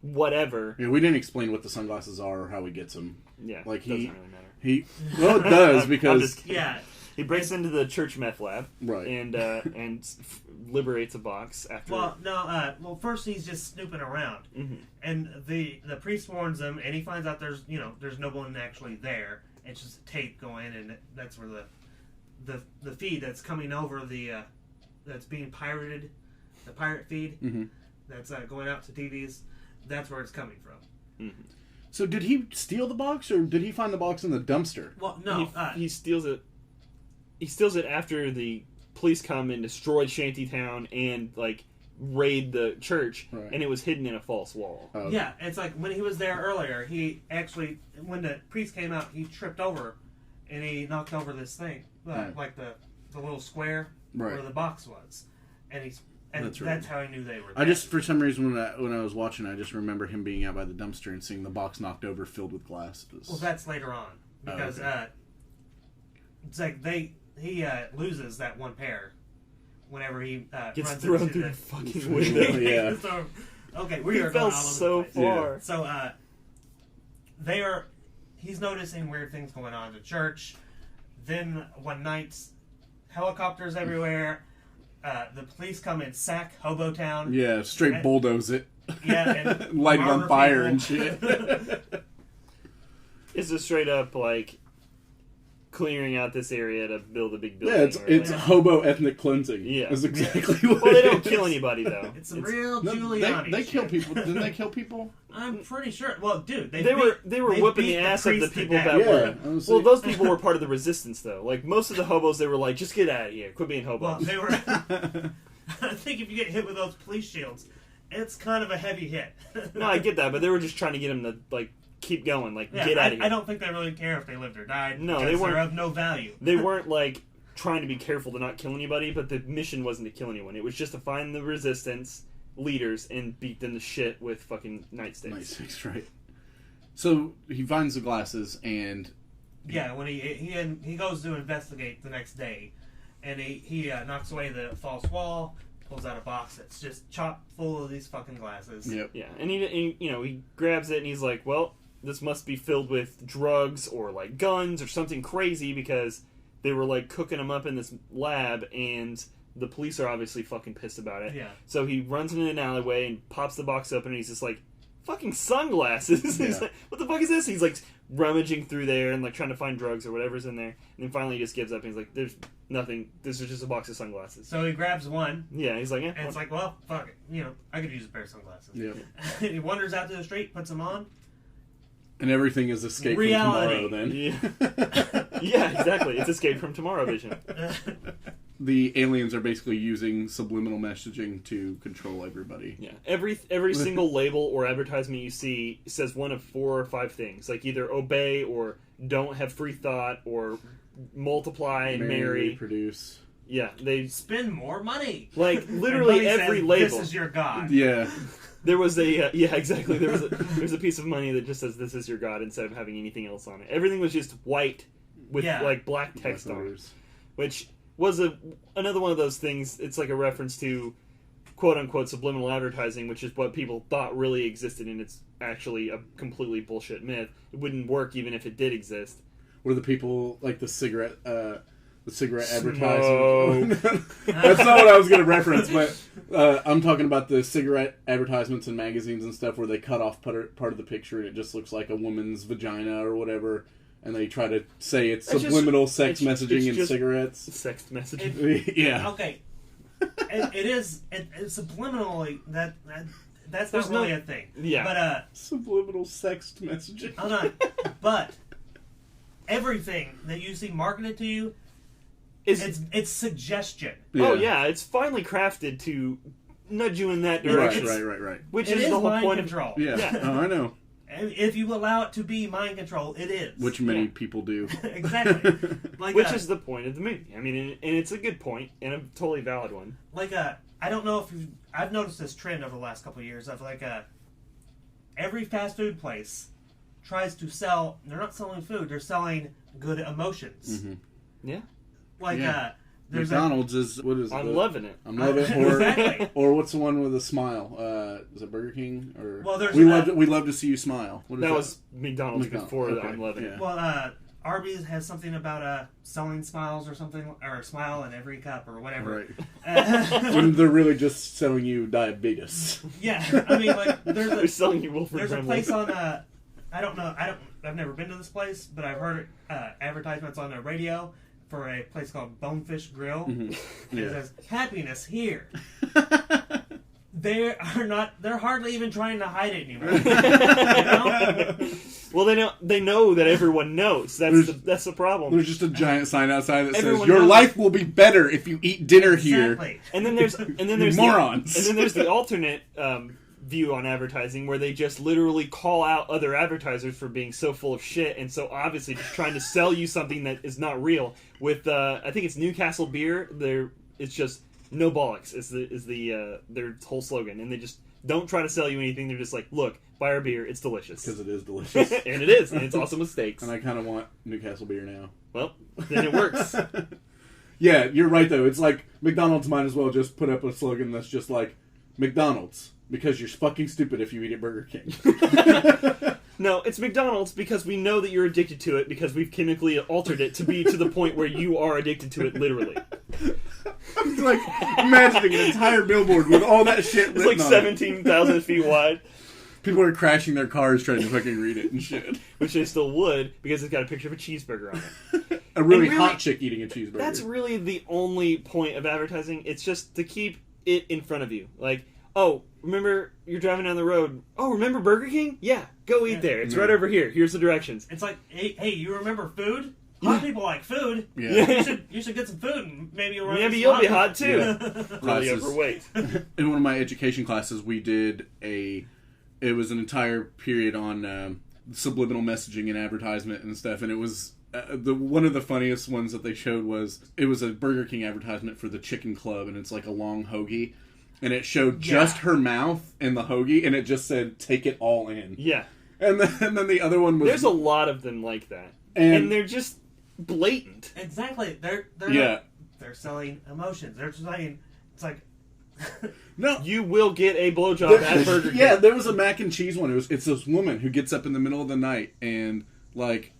whatever. Yeah, we didn't explain what the sunglasses are or how he gets them. Yeah, like, doesn't really matter. Well, it does, I'm because... just kidding. yeah. He breaks into the church meth lab, Right. and liberates a box after. Well, no. Well, first he's just snooping around, and the priest warns him, and he finds out there's no one actually there. It's just tape going, and that's where the feed that's coming over that's being pirated, the pirate feed that's going out to TVs. That's where it's coming from. Mm-hmm. So did he steal the box, or did he find the box in the dumpster? Well, no. He steals it. He steals it after the police come and destroy Shantytown and like raid the church, Right. and it was hidden in a false wall. Oh. Yeah, it's like when he was there earlier, he actually, when the priest came out, he tripped over and he knocked over this thing, like the little square Right. where the box was. And That's that's right. how he knew they were there. I just, for some reason, when I was watching, I just remember him being out by the dumpster and seeing the box knocked over filled with glasses. Well, that's later on. Because okay. it's like he loses that one pair whenever he Gets runs thrown into through the the fucking window. Yeah. So, okay, we He are fell going all over so the place. far. So he's noticing weird things going on in the church. Then one night, helicopters everywhere. The police come and sack Hobo Town. Yeah, straight bulldoze it. Yeah, and light it on murder fire people. and shit. It's just straight up like clearing out this area to build a big building. Yeah, or it's whatever. hobo ethnic cleansing. Yeah. Is exactly what Well, they it don't is. kill anybody though. It's a real No, Giuliani. they kill shit. people. Didn't they kill people? I'm pretty sure. Well, dude, They were whooping the ass of the priest to people death. that Yeah, were. I was Well, saying- those people were part of the resistance, though. Like most of the hobos, they were like, "Just get out of here, quit being Well, hobos." they were. I think if you get hit with those police shields, it's kind of a heavy hit. No, I get that, but they were just trying to get him to like keep going, like Yeah, get out of here. I don't think they really care if they lived or died. No, because they weren't- They're of no value. They weren't like trying to be careful to not kill anybody, but the mission wasn't to kill anyone. It was just to find the resistance leaders and beat them to shit with fucking nightsticks. Nice, right. So he finds the glasses and Yeah, when he goes to investigate the next day, and he knocks away the false wall, pulls out a box that's just chock full of these fucking glasses. yep. Yeah, and he grabs it and he's like, well, this must be filled with drugs or like guns or something crazy because they were like cooking them up in this lab and the police are obviously fucking pissed about it. Yeah. So he runs into an alleyway and pops the box open and he's just like, fucking sunglasses. He's Yeah. like, what the fuck is this? He's like rummaging through there and like trying to find drugs or whatever's in there. And then finally he just gives up and he's like, there's nothing. This is just a box of sunglasses. So he grabs one, Yeah, he's like, and it's like, well, fuck it. I could use a pair of sunglasses. Yep. He wanders out to the street, puts them on. And everything is escape Reality. from tomorrow then. yeah. Yeah, exactly. It's Escape from Tomorrow Vision. the aliens are basically using subliminal messaging to control everybody. Yeah, every single label or advertisement you see says one of 4 or 5 things, like either obey or don't have free thought or multiply and marry, reproduce. Yeah, they spend more money. Like literally every says, label. This is your god. Yeah. There was a yeah, exactly. There's a piece of money that just says "This is your god" instead of having anything else on it. Everything was just white with like black text on it, which was another one of those things. It's like a reference to quote unquote subliminal advertising, which is what people thought really existed, and it's actually a completely bullshit myth. It wouldn't work even if it did exist. Were the people like the cigarette advertisement? That's not what I was going to reference, but I'm talking about the cigarette advertisements in magazines and stuff where they cut off part of the picture and it just looks like a woman's vagina or whatever, and they try to say it's subliminal sex messaging in cigarettes. Sex messaging. Yeah. Okay. It is subliminally that's not really a thing. Yeah. But subliminal sex messaging. Hold on. But everything that you see marketed to you it's suggestion. Yeah. Oh yeah, it's finely crafted to nudge you in that direction. Right. Which is the whole mind point control. Yeah. Oh, I know. If you allow it to be mind control, it is. Which many people do. Exactly. Which is the point of the movie. I mean, and it's a good point and a totally valid one. I don't know if I've noticed this trend over the last couple of years of every fast food place tries to sell. They're not selling food. They're selling good emotions. Mm-hmm. Yeah. McDonald's what is it? I'm loving it. I'm loving it. Or, exactly. Or what's the one with a smile? Is it Burger King? Or well, we love to see you smile. That was McDonald's before okay. I'm loving it. Well, Arby's has something about selling smiles or something, or a smile in every cup or whatever. Right. When they're really just selling you diabetes. Yeah, I mean, they're selling you Wilford There's Brimley. a place on I don't know. I've never been to this place, but I've heard advertisements on the radio for a place called Bonefish Grill. Mm-hmm. Yeah. It says happiness here. They're hardly even trying to hide it anymore. You know? Well, they know that everyone knows. That's the problem. There's just a giant sign outside that everyone says your knows. life will be better if you eat dinner here. And then there's morons. And then there's the alternate view on advertising where they just literally call out other advertisers for being so full of shit and so obviously just trying to sell you something that is not real. With I think it's Newcastle beer. It's just no bollocks is their whole slogan, and they just don't try to sell you anything. They're just like, look, buy our beer, it's delicious. Because it is delicious. And it is, and it's awesome with steaks. And I kind of want Newcastle beer now. Well, then it works. Yeah, you're right though. It's like McDonald's might as well just put up a slogan that's just like McDonald's because you're fucking stupid if you eat at Burger King. No, it's McDonald's because we know that you're addicted to it because we've chemically altered it to be to the point where you are addicted to it literally. It's like imagining an entire billboard with all that shit written It's like 17,000 feet wide. People are crashing their cars trying to fucking read it and shit. Which they still would because it's got a picture of a cheeseburger on it. A really hot chick eating a cheeseburger. That's really the only point of advertising. It's just to keep it in front of you. Like, oh, remember you're driving down the road. Oh, remember Burger King? Yeah, go eat there. It's right over here. Here's the directions. It's like, hey, you remember food? Hot people like food. Yeah. You should get some food and maybe you'll you'll be hot too. Yeah. Really overweight. In one of my education classes, we did it was an entire period on subliminal messaging and advertisement and stuff, and it was one of the funniest ones that they showed was it was a Burger King advertisement for the Chicken Club, and it's like a long hoagie, and it showed just her mouth and the hoagie, and it just said "Take it all in." Yeah. And then the other one was there's a lot of them like that, and they're just blatant. Exactly. They're selling emotions. They're saying it's like no, you will get a blowjob at Burger King. Yeah, there was a mac and cheese one. It's this woman who gets up in the middle of the night and like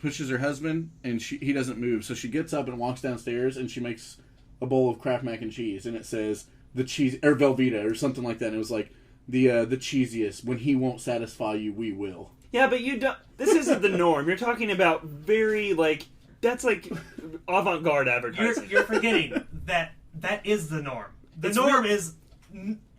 pushes her husband, and he doesn't move, so she gets up and walks downstairs, and she makes a bowl of Kraft mac and cheese, and it says the cheese or Velveeta or something like that. And it was like the cheesiest. When he won't satisfy you, we will. Yeah, but you don't. This isn't the norm. You're talking about very that's like avant-garde advertising. You're forgetting that is the norm. The norm is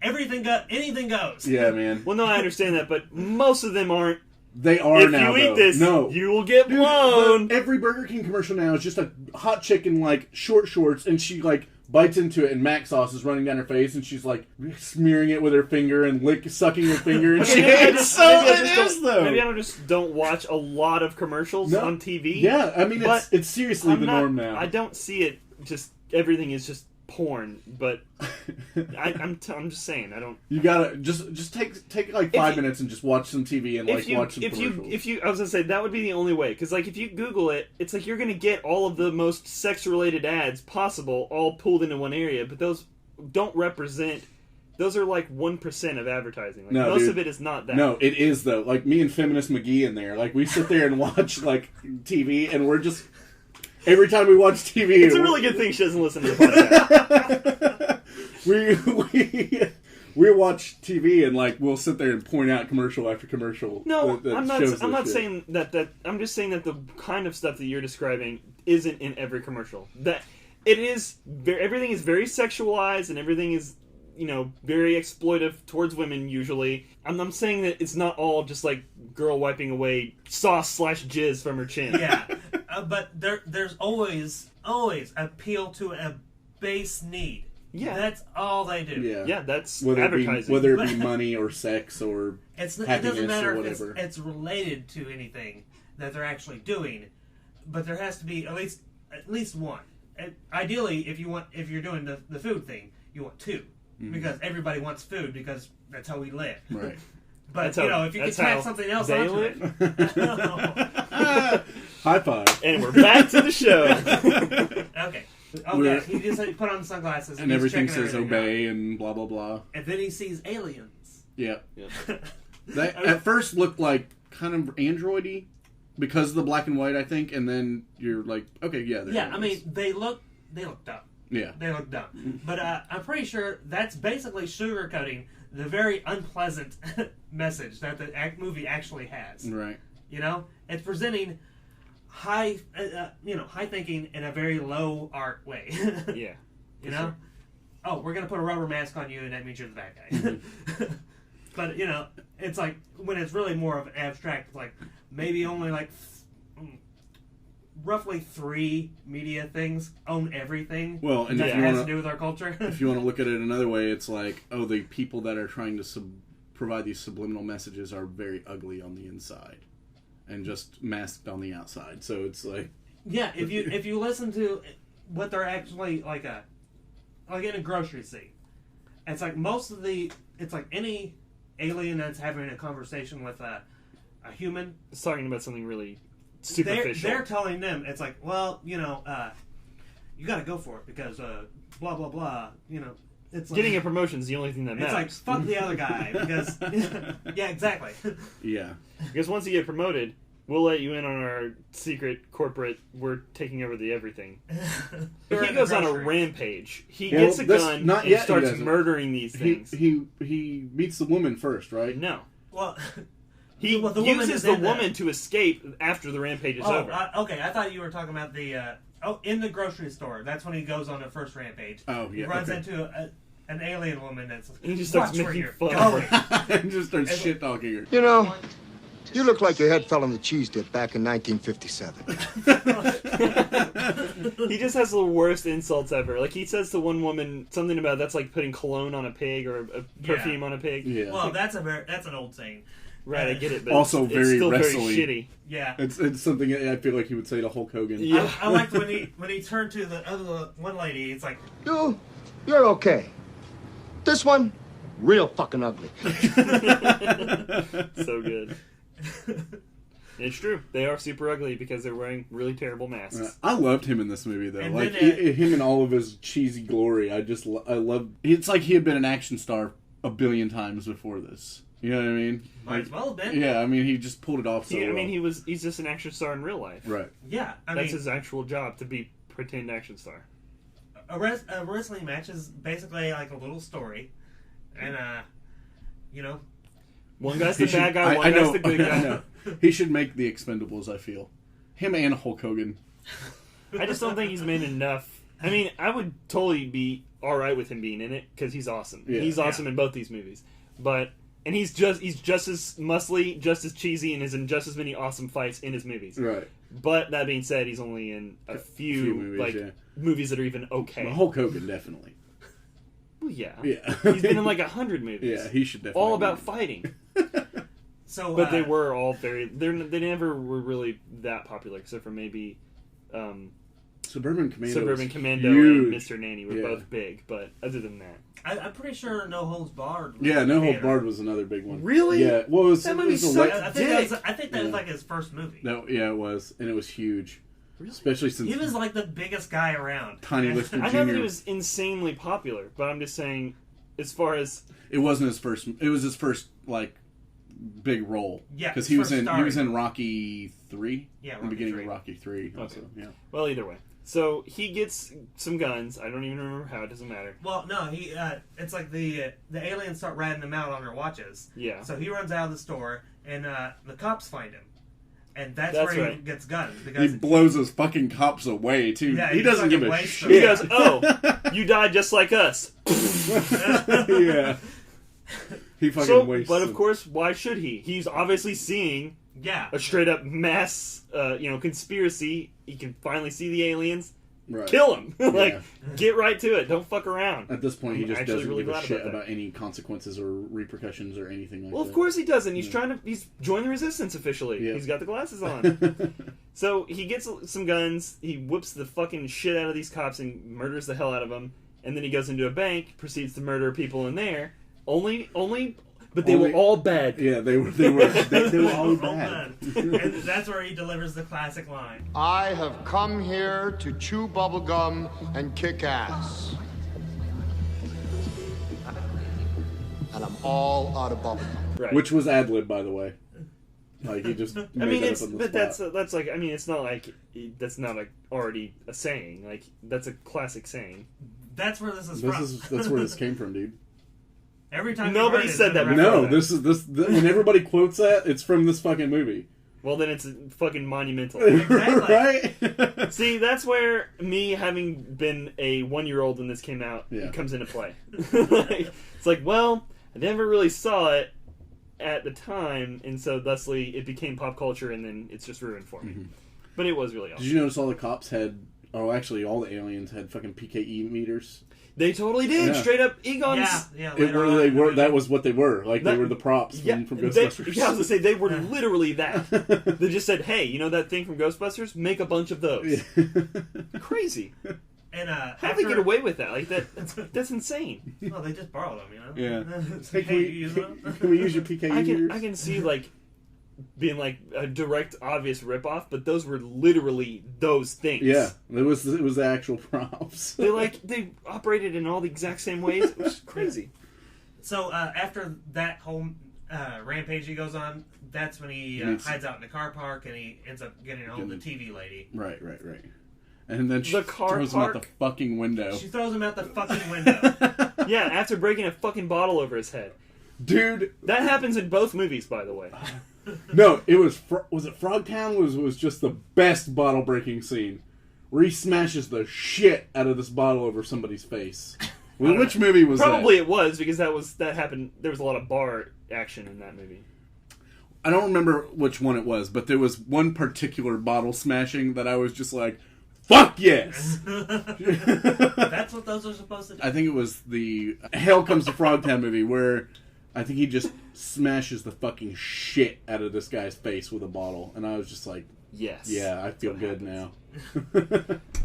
anything goes. Yeah, man. Well, no, I understand that, but most of them aren't They are if now, you eat though. this, No. you will get Dude, blown. every Burger King commercial now is just a hot chick in, like, short shorts, and she, like, bites into it, and mac sauce is running down her face, and she's, like, smearing it with her finger and sucking her finger, and shit. It's so though. Maybe I just don't watch a lot I'm on TV. Yeah, I mean, it's seriously the norm now. I don't see it. Just everything is just porn, but I'm just saying I don't. You gotta just take like 5 minutes and just watch some TV and watch some commercials. I was gonna say that would be the only way, because like if you Google it, it's like you're gonna get all of the most sex related ads possible all pulled into one area, but those don't represent. Those are like 1% of advertising. Like, most of it is not that. No, it is though. Like me and Feminist McGee in there, like we sit there and watch like TV, and we're just. Every time we watch TV... It's a really good thing she doesn't listen to the podcast. we watch TV and, like, we'll sit there and point out commercial after commercial. No, I'm not saying that... I'm just saying that the kind of stuff that you're describing isn't in every commercial. That it is... Everything is very sexualized, and everything is, very exploitive towards women, usually. I'm saying that it's not all just, like, girl wiping away sauce/jizz from her chin. Yeah. But there's always appeal to a base need. Yeah, that's all they do. Yeah, that's advertising. Whether it be money or sex or happiness it doesn't matter or whatever. if it's related to anything that they're actually doing, but there has to be at least one. And ideally, if you're doing the food thing, you want two, because everybody wants food because that's how we live. Right. But if you can tack something else onto it. High five. And we're back to the show. Okay. Okay, he just put on sunglasses. And everything says obey and blah, blah, blah. And then he sees aliens. Yeah. They at first looked like kind of android-y because of the black and white, I think. And then you're like, okay, yeah. Yeah, aliens. I mean, they look dumb. Yeah. They look dumb. But I'm pretty sure that's basically sugarcoating the very unpleasant message that the movie actually has. Right. It's presenting high thinking in a very low art way. Yeah. Sure. Oh, we're gonna put a rubber mask on you, and that means you're the bad guy. Mm-hmm. But it's like when it's really more of an abstract, like maybe only like roughly 3 media things own everything. Well, and that has to do with our culture. If you want to look at it another way, it's like, the people that are trying to provide these subliminal messages are very ugly on the inside and just masked on the outside. So it's like, yeah, if you listen to what they're actually like in a grocery scene, it's like it's like any alien that's having a conversation with a human. It's talking about something really superficial. They're telling them, it's like, well, you got to go for it because blah blah blah. It's like, getting a promotion is the only thing that matters. It's like fuck the other guy because yeah, exactly. Yeah, because once you get promoted, we'll let you in on our secret corporate. We're taking over the everything. If he goes on a rampage, he gets a gun and starts murdering these things. He meets the woman first, right? No. Well. He uses the woman to escape after the rampage is over. Okay, I thought you were talking about the in the grocery store. That's when he goes on the first rampage. Oh, yeah. He runs into an alien woman that's like, he just starts making fun of her. And just starts shit talking her. You look like your head fell on the cheese dip back in 1957. He just has the worst insults ever. Like, he says to one woman something about that's like putting cologne on a pig or a perfume on a pig. Yeah. Well, that's an old saying. Right, I get it, but also it's very still wrestling. very shitty. Yeah, it's something I feel like he would say to Hulk Hogan. Yeah. I liked when he turned to the other one lady. It's like, you're okay. This one, real fucking ugly. So good. It's true. They are super ugly because they're wearing really terrible masks. I loved him in this movie, though. And like him in all of his cheesy glory. I love. It's like he had been an action star a billion times before this. You know what I mean? Might as well have been. Yeah, I mean, he just pulled it off so well. I mean, he's just an action star in real life. Right. Yeah, that's his actual job, to be pretend action star. A wrestling match is basically like a little story, and one guy's the bad guy, one guy's the good guy. I know. He should make the Expendables. I feel him and Hulk Hogan. I just don't think he's made enough. I mean, I would totally be all right with him being in it because he's awesome. Yeah. He's awesome in both these movies, but And he's just as muscly, just as cheesy, and is in just as many awesome fights in his movies. Right. But that being said, he's only in a few movies, movies that are even okay. Well, Hulk Hogan, definitely. Well, yeah. Yeah. He's been in like 100 movies. Yeah, he should definitely. All about fighting. So, but they were all very... They never were really that popular, except for maybe... Suburban Commando and Mr. Nanny were both big, but other than that... I'm pretty sure No Holds Barred. Yeah, No Holds Barred was another big one. Really? Yeah. Well, that movie sucked. I think that was like his first movie. No, yeah, it was, and it was huge. Really? Especially since he was like the biggest guy around. Tiny Lister Jr. I know that he was insanely popular, but I'm just saying, as far as it wasn't his first. It was his first like big role. Yeah, because he was in Rocky 3. Yeah, the beginning of Rocky 3. Also, okay. Yeah. Well, either way. So he gets some guns. I don't even remember how. It doesn't matter. Well, no, he. It's like the aliens start ratting him out on their watches. Yeah. So he runs out of the store, and the cops find him, and that's where he gets guns. He blows his fucking cops away too. Yeah, he doesn't give a shit. He goes, "Oh, you died just like us." Yeah. He fucking wastes. But of course, why should he? He's obviously seeing a straight up mass, conspiracy. He can finally see the aliens. Right. Kill him. Get right to it. Don't fuck around. At this point, he just doesn't give a shit about any consequences or repercussions or anything like that. Well, of course he doesn't. He's he's joined the resistance officially. Yeah. He's got the glasses on. So he gets some guns. He whips the fucking shit out of these cops and murders the hell out of them. And then he goes into a bank, proceeds to murder people in there. But they were all bad. Yeah, they were all bad. And that's where he delivers the classic line. I have come here to chew bubblegum and kick ass. And I'm all out of bubblegum. Right. Which was ad-lib, by the way. Like, he just made that up on the spot. that's like, I mean, it's not like, that's not like already a saying. Like, that's a classic saying. That's where this is from. That's where this came from, dude. Every time nobody said that before. No, when everybody quotes that, it's from this fucking movie. Well, then it's fucking monumental. Exactly. Right? See, that's where me having been a 1-year-old when this came out comes into play. It's like, well, I never really saw it at the time, and so thusly it became pop culture, and then it's just ruined for me. Mm-hmm. But it was really awesome. Did you notice all the cops had, actually all the aliens had fucking PKE meters? They totally did. Yeah. Straight up Egon's. That was what they were. Like, they were the props from Ghostbusters. I was going to say, they were literally that. They just said, hey, you know that thing from Ghostbusters? Make a bunch of those. Yeah. Crazy. And how do they get away with that? Like, that's insane. Well, they just borrowed them, you know? Yeah. Hey, can we use your PKE meters? I can see, like, being like a direct, obvious ripoff, but those were literally those things. Yeah, it was the actual props. They operated in all the exact same ways. It was crazy. So after that whole rampage he goes on, that's when he hides out in the car park and he ends up getting hold of the TV lady. Right. And then she throws him out the fucking window. She throws him out the fucking window. Yeah, after breaking a fucking bottle over his head. Dude, that happens in both movies, by the way. No, it was it Frogtown was just the best bottle breaking scene where he smashes the shit out of this bottle over somebody's face. Which movie was Probably that? It was because that happened. There was a lot of bar action in that movie. I don't remember which one it was, but there was one particular bottle smashing that I was just like, fuck yes! That's what those are supposed to do? I think it was the Hell Comes To Frogtown movie where I think he just smashes the fucking shit out of this guy's face with a bottle. And I was just like, yes. Yeah, I feel good now.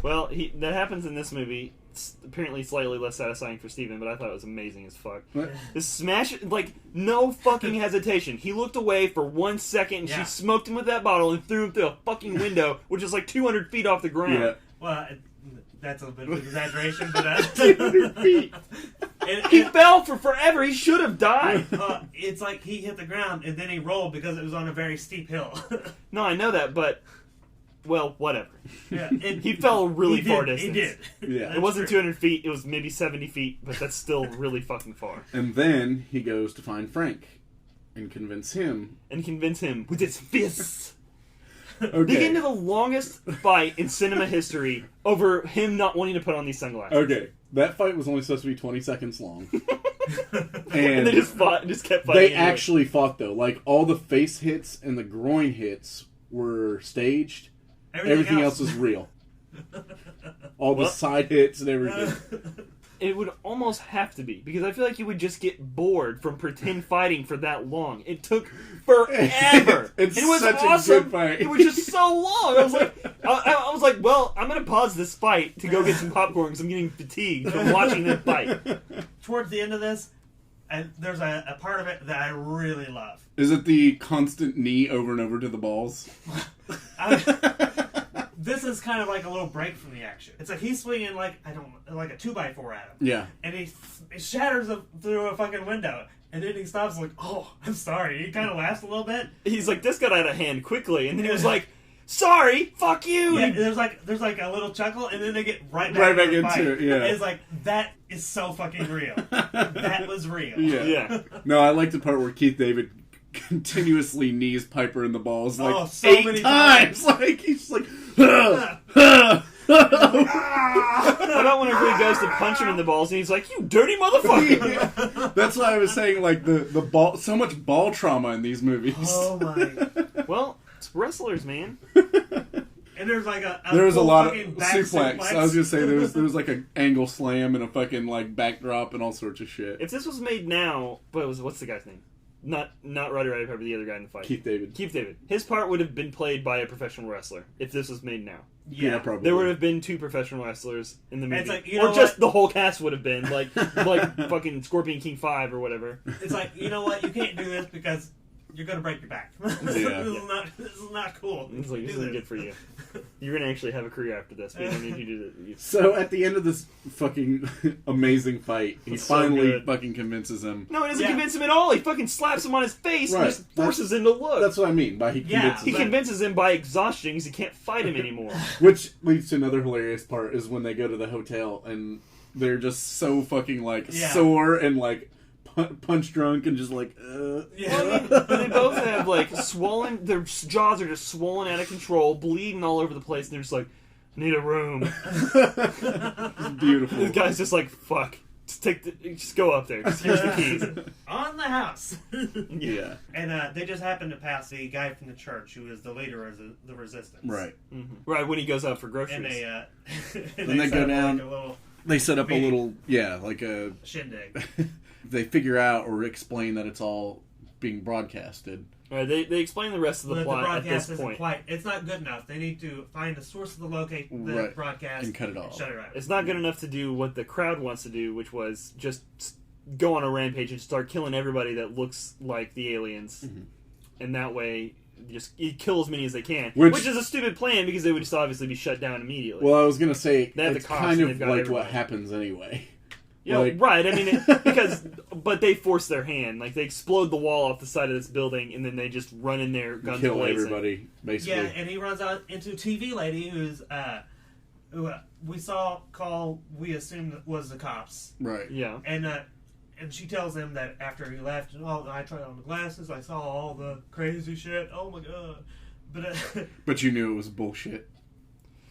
Well, that happens in this movie. It's apparently slightly less satisfying for Steven, but I thought it was amazing as fuck. What? The smash, like, no fucking hesitation. He looked away for 1 second, and she smoked him with that bottle and threw him through a fucking window, which is like 200 feet off the ground. Yeah. Well, that's a bit of an exaggeration, but 200 feet. He fell for forever. He should have died. It's like he hit the ground and then he rolled because it was on a very steep hill. No, I know that, but well, whatever. Yeah, he fell a really far distance. He did. Yeah, it wasn't 200 feet. It was maybe 70 feet, but that's still really fucking far. And then he goes to find Frank and convince him with his fists. Okay. They get into the longest fight in cinema history over him not wanting to put on these sunglasses. Okay, that fight was only supposed to be 20 seconds long. And they just kept fighting. They anyway. actually fought though. Like all the face hits and the groin hits were staged. Everything else is real. All the side hits and everything. It would almost have to be, because I feel like you would just get bored from pretend fighting for that long. It took forever. It's it was such awesome. a good fight. It was just so long. I was like, well, I'm going to pause this fight to go get some popcorn because I'm getting fatigued from watching them fight. Towards the end of this, there's a part of it that I really love. Is it the constant knee over and over to the balls? This is kind of like a little break from the action. It's like he's swinging like a 2x4 at him. Yeah. And he shatters him through a fucking window. And then he stops like, oh, I'm sorry. He kind of laughs a little bit. He's like, this got out of hand quickly. And then he was like, sorry, fuck you. Yeah, there's like a little chuckle, and then they get right back into it. Yeah. It's like, that is so fucking real. That was real. Yeah. No, I like the part where Keith David continuously knees Piper in the balls like so 8 many times. Like he's just like, How about whenever he goes to punch him in the balls and he's like, you dirty motherfucker. Yeah. That's why I was saying like the ball, so much ball trauma in these movies. Oh my. Well, it's wrestlers, man. And there's like there was a lot of suplex. I was gonna say there was like an angle slam and a fucking like backdrop and all sorts of shit. If this was made now, what's the guy's name? Not Roddy Piper, the other guy in the fight. Keith David. His part would have been played by a professional wrestler if this was made now. Yeah, probably. There would have been 2 professional wrestlers in the movie. It's like, or just the whole cast would have been, like fucking Scorpion King 5 or whatever. It's like, you know what, you can't do this because you're going to break your back. This is not cool. It's like, this isn't good for you. You're going to actually have a career after this. We don't need you to do this. So at the end of this fucking amazing fight, he finally fucking convinces him. No, he doesn't convince him at all. He fucking slaps him on his face and just forces him to look. That's what I mean by he convinces him. He convinces him by exhaustion because he can't fight him anymore. Which leads to another hilarious part is when they go to the hotel and they're just so fucking like sore and like punch drunk and just like they both have like swollen, their jaws are just swollen out of control, bleeding all over the place, and they're just like, need a room. It's beautiful. The guy's just like, fuck, just go up there, just here's the keys. On the house. Yeah. And they just happen to pass the guy from the church who is the leader of the resistance. Right. Mm-hmm. Right, when he goes out for groceries. And they go down, like they set up a little like a shindig. They figure out or explain that it's all being broadcasted. Right, they explain the rest of the plot at this point. It's not good enough. They need to find the source of the broadcast and cut it off. Shut it out. It's not good enough to do what the crowd wants to do, which was just go on a rampage and start killing everybody that looks like the aliens. Mm-hmm. And that way, just kill as many as they can. Which is a stupid plan because they would just obviously be shut down immediately. Well, I was going to say, it's kind of like everybody. What happens anyway. Yeah, right. I mean, but they force their hand. Like, they explode the wall off the side of this building, and then they just run in there, guns blazing. Kill everybody, basically. Yeah, and he runs out into TV lady who's, who we assumed was the cops. Right. Yeah. And she tells him that after he left, I tried on the glasses, I saw all the crazy shit, oh my god. But you knew it was bullshit.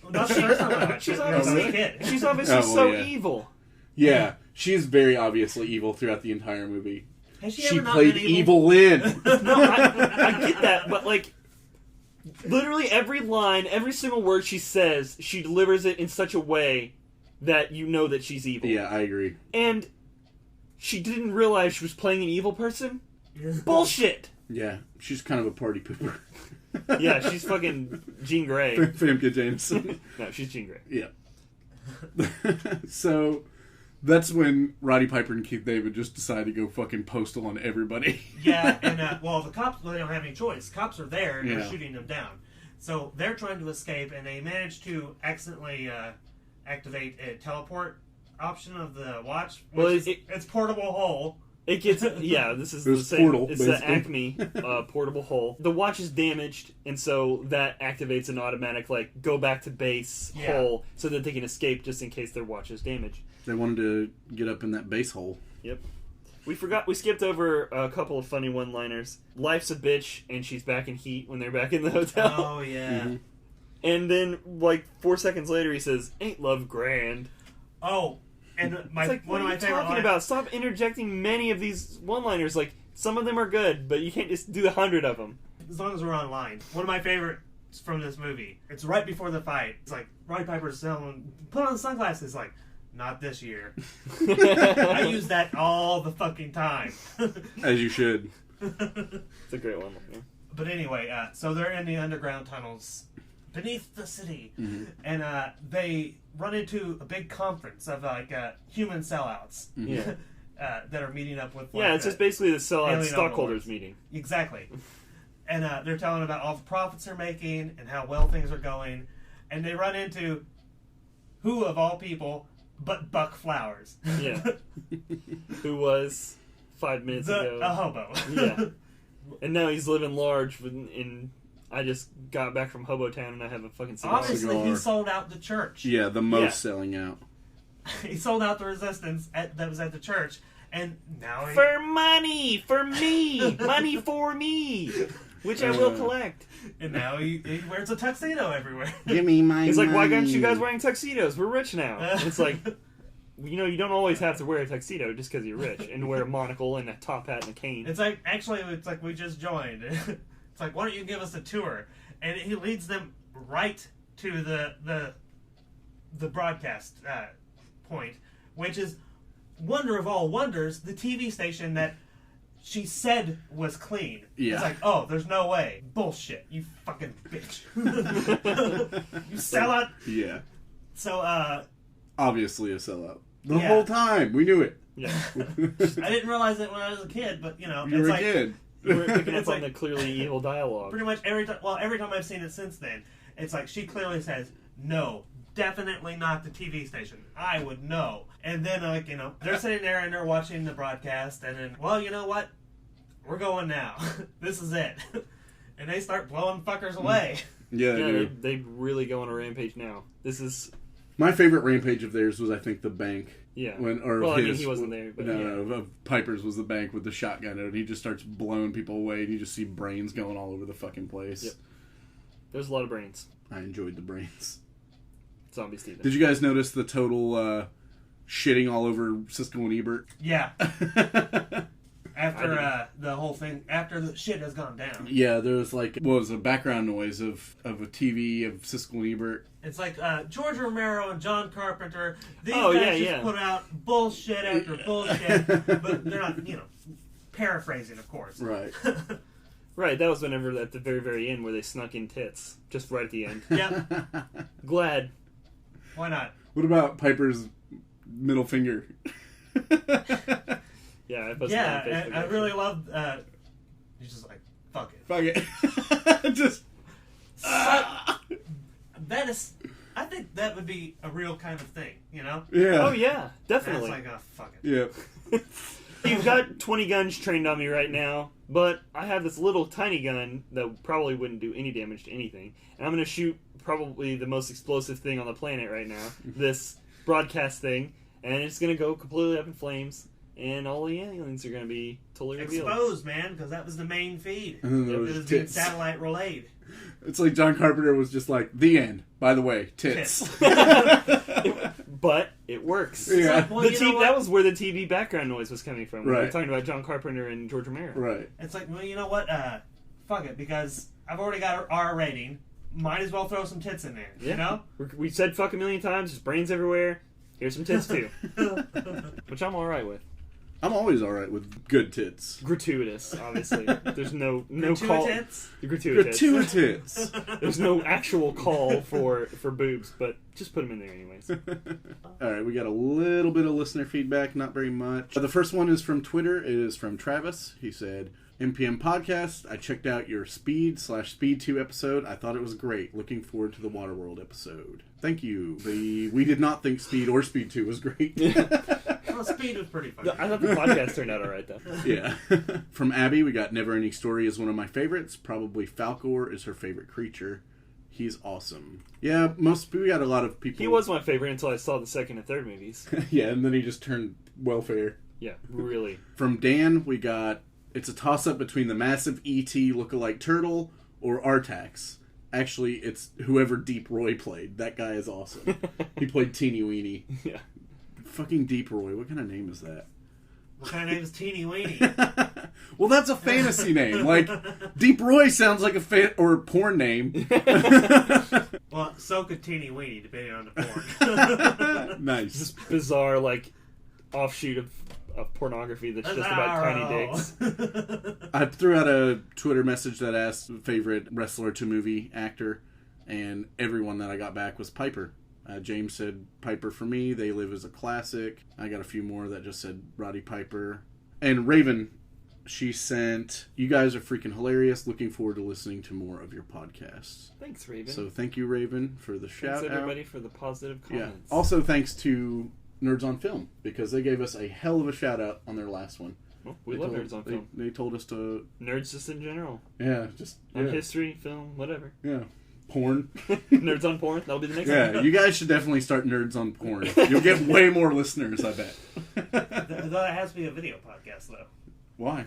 Not the first time. She's obviously evil. Yeah, she's very obviously evil throughout the entire movie. She played evil Lynn. No, I get that, but like, literally every line, every single word she says, she delivers it in such a way that you know that she's evil. Yeah, I agree. And she didn't realize she was playing an evil person? Bullshit! Yeah, she's kind of a party pooper. Yeah, she's fucking Jean Grey. Famke Jameson. No, she's Jean Grey. Yeah. So, that's when Roddy Piper and Keith David just decide to go fucking postal on everybody. Yeah, and the cops, they don't have any choice. Cops are there and they're shooting them down. So they're trying to escape, and they manage to accidentally activate a teleport option of the watch. It's portable hole. It gets, this is the same. Portal, it's basically. The Acme portable hole. The watch is damaged, and so that activates an automatic, like, go back to base hole so that they can escape just in case their watch is damaged. They wanted to get up in that base hole. Yep. We skipped over a couple of funny one-liners. Life's a bitch, and she's back in heat when they're back in the hotel. Oh, yeah. Mm-hmm. And then, like, 4 seconds later, he says, ain't love grand. Oh, And It's like, one what of are my you favorite talking lines, about? Stop interjecting many of these one-liners. Like, some of them are good, but you can't just do 100 of them. as long as we're online. One of my favorites from this movie. It's right before the fight. It's like Roddy Piper's telling, put on sunglasses. Like, not this year. I use that all the fucking time. As you should. It's a great one. Yeah. But anyway, so they're in the underground tunnels beneath the city, and they run into a big conference of like human sellouts Yeah. that are meeting up with. Yeah, it's just basically the sellout alien stockholders overlords. meeting. Exactly. And they're telling about all the profits they're making and how well things are going, and they run into who of all people but Buck Flowers. Yeah. Who was 5 minutes ago. A hobo. Yeah. And now he's living large I just got back from Hobo Town and I have a fucking cigar. Obviously, he sold out the church. Yeah, the most Yeah. selling out. He sold out the resistance that was at the church, and now he... For money! For me! Money for me! Which I will collect. And now he wears a tuxedo everywhere. Give me my It's like, why aren't you guys money. wearing tuxedos? We're rich now. And it's like, you don't always have to wear a tuxedo just because you're rich. And wear a monocle and a top hat and a cane. It's like, actually, it's like we just joined. It's like, why don't you give us a tour? And he leads them right to the broadcast point, which is, wonder of all wonders, the TV station that she said was clean. Yeah. It's like, oh, there's no way. Bullshit. You fucking bitch. You sell out. Yeah. So, Obviously a sellout. The Yeah. whole time. We knew it. Yeah. I didn't realize it when I was a kid, but, You it's were like... a kid. We're picking up It's on like- the clearly evil dialogue. Pretty much every time I've seen it since then, it's like she clearly says, no, definitely not the TV station. I would know. And then, they're sitting there and they're watching the broadcast, and then, well, you know what? We're going now. This is it. And they start blowing fuckers away. Yeah, they Yeah, do. they really go on a rampage now. This is... My favorite rampage of theirs was, I think, the bank. Yeah. Well, I mean, he wasn't there, but yeah. Piper's was the bank with the shotgun, and he just starts blowing people away, and you just see brains going all over the fucking place. Yep. There's a lot of brains. I enjoyed the brains. Zombie Steven. Did you guys notice the total shitting all over Siskel and Ebert? Yeah. After the whole thing, after the shit has gone down. Yeah, there was like, what was a background noise of a TV of Siskel and Ebert. It's like George Romero and John Carpenter. These Oh, guys yeah, just yeah. put out bullshit after bullshit, but they're not, paraphrasing, of course. Right. Right, that was whenever at the very, very end where they snuck in tits. Just right at the end. Yep. Glad. Why not? What about Piper's middle finger? Yeah, I posted Yeah, that on Facebook. and I really love. He's just like, fuck it. Fuck it. Just. That is. I think that would be a real kind of thing, Yeah. Oh, yeah, And it's definitely. like, oh, fuck it. Yeah. You've got 20 guns trained on me right now, but I have this little tiny gun that probably wouldn't do any damage to anything. And I'm going to shoot probably the most explosive thing on the planet right now, this broadcast thing, and it's going to go completely up in flames, and all the aliens are going to be totally revealed. Exposed, man, because that was the main feed. And then there It was was being tits. satellite relayed. It's like John Carpenter was just like, the end. By the way, tits. But it works. Yeah. Well, The you know what? that was where the TV background noise was coming from. We were Right. talking about John Carpenter and George Romero. Right. It's like, well, you know what? Fuck it, because I've already got an R rating. Might as well throw some tits in there, Yeah. you know? We said fuck a million times. There's brains everywhere. Here's some tits too, which I'm all right with. I'm always alright with good tits. Gratuitous, obviously. There's no call. Gratuitous? Gratuitous. Gratuitous. There's no actual call for boobs, but just put them in there anyways. Alright, we got a little bit of listener feedback, not very much. The first one is from Twitter. It is from Travis. He said, MPM Podcast, I checked out your Speed/Speed 2 episode. I thought it was great. Looking forward to the Waterworld episode. Thank you. We did not think Speed or Speed 2 was great. Well, Speed was pretty funny. I thought the podcast turned out alright though. Yeah. From Abby, we got Never Ending Story is one of my favorites. Probably Falcor is her favorite creature. He's awesome. Yeah, we got a lot of people. He was my favorite until I saw the second and third movies. Yeah, and then he just turned welfare. Yeah, really. From Dan, we got, it's a toss-up between the massive E.T. lookalike turtle or Artax. Actually, it's whoever Deep Roy played. That guy is awesome. He played Teeny Weeny. Yeah. Fucking Deep Roy. What kind of name is that? What kind of name is Teeny Weeny? Well, that's a fantasy name. Like, Deep Roy sounds like a or porn name. Well, so could Teeny Weeny, depending on the porn. Nice. This bizarre, like, offshoot of pornography that's just about tiny dicks. I threw out a Twitter message that asked favorite wrestler to movie actor, and everyone that I got back was Piper. James said Piper for me. They Live as a classic. I got a few more that just said Roddy Piper. And Raven, she sent, you guys are freaking hilarious. Looking forward to listening to more of your podcasts. Thanks, Raven. So thank you, Raven, for the shout out. Thanks, everybody, for the positive comments. Yeah. Also, thanks to Nerds on Film, because they gave us a hell of a shout out on their last one. Well, we love Nerds on Film. They told us to... Nerds just in general. Yeah, just... On history, film, whatever. Yeah. Porn. Nerds on porn. That'll be the next one. Yeah, you guys should definitely start Nerds on Porn. You'll get way more listeners, I bet. Though it has to be a video podcast, though. Why?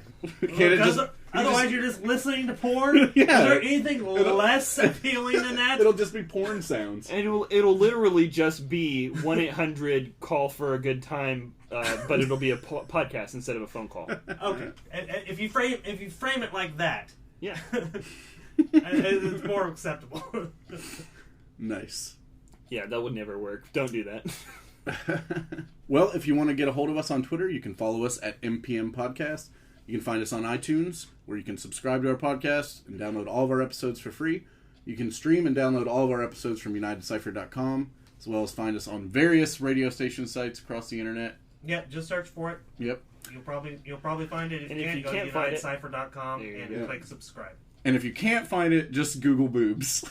Otherwise, you're just listening to porn? Yeah. Is there anything less appealing than that? It'll just be porn sounds. And it'll literally just be 1-800 call for a good time, but it'll be a podcast instead of a phone call. Okay. If you frame it like that, Yeah. it's more acceptable. Nice. Yeah, that would never work. Don't do that. Well, if you want to get a hold of us on Twitter, you can follow us at MPM Podcast. You can find us on iTunes, where you can subscribe to our podcast and download all of our episodes for free. You can stream and download all of our episodes from Unitedcypher.com, as well as find us on various radio station sites across the internet. Yeah, just search for it. Yep. You'll probably find it. If you can't go find to it, Unitedcypher.com and click subscribe. And if you can't find it, just Google boobs.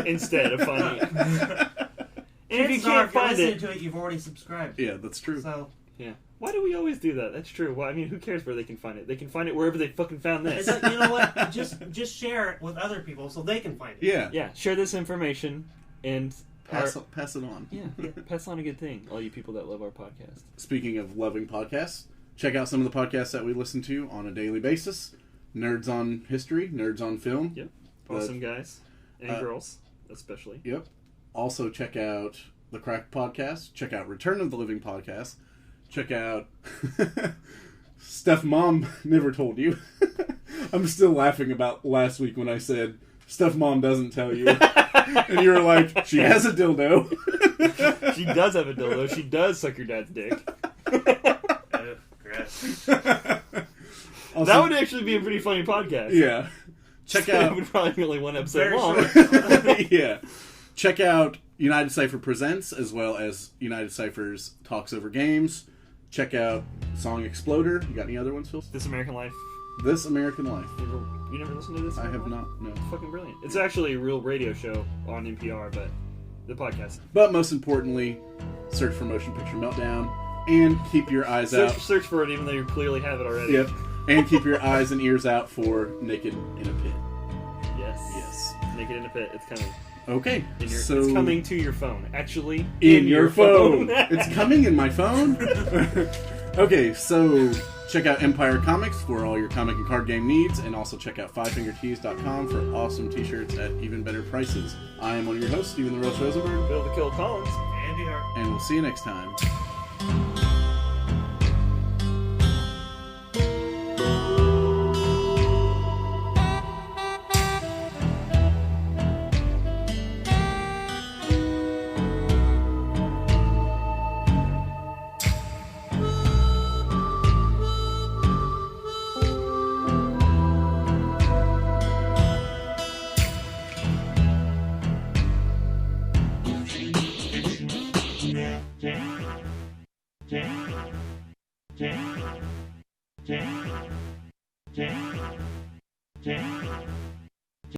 Instead of finding it. And if you Chances are, can't if you're find listening it... to it, you've already subscribed. Yeah, that's true. So, Yeah. Why do we always do that? That's true. Well, I mean, who cares where they can find it? They can find it wherever they fucking found this. it's like, you know what? Just share it with other people so they can find it. Yeah. Yeah, share this information and... Pass it on. Yeah, pass on a good thing, all you people that love our podcast. Speaking of loving podcasts, check out some of the podcasts that we listen to on a daily basis. Nerds on History, Nerds on Film. Yep. Awesome guys. And girls, especially. Yep. Also check out the Crack Podcast. Check out Return of the Living Podcast. Check out Stuff Mom Never Told You. I'm still laughing about last week when I said Stuff Mom Doesn't Tell You. And you were like, she has a dildo. She does have a dildo. She does suck your dad's dick. Gross. Also, That would actually be a pretty funny podcast. yeah. Check It out... would probably be only one episode Very long. short. Yeah. Check out Unitedcypher Presents, as well as Unitedcypher's Talks Over Games. Check out Song Exploder. You got any other ones, Phil? This American Life. This American Life. You never listened to this? I have American Life? not, no. It's fucking brilliant. It's actually a real radio show on NPR, but the podcast. But most importantly, search for Motion Picture Meltdown and keep your eyes out. Search for it, even though you clearly have it already. Yep. And keep your eyes and ears out for Naked in a Pit. Yes. Yes. Naked in a Pit. It's coming. Okay. It's coming to your phone. Actually, in your phone. It's coming in my phone. Okay, so check out Empire Comics for all your comic and card game needs, and also check out fivefingertees.com for awesome t-shirts at even better prices. I am one of your hosts, Stephen the Roast Rosenberg, Bill the Kill Collins. And DeHart. and we'll see you next time. Yeah.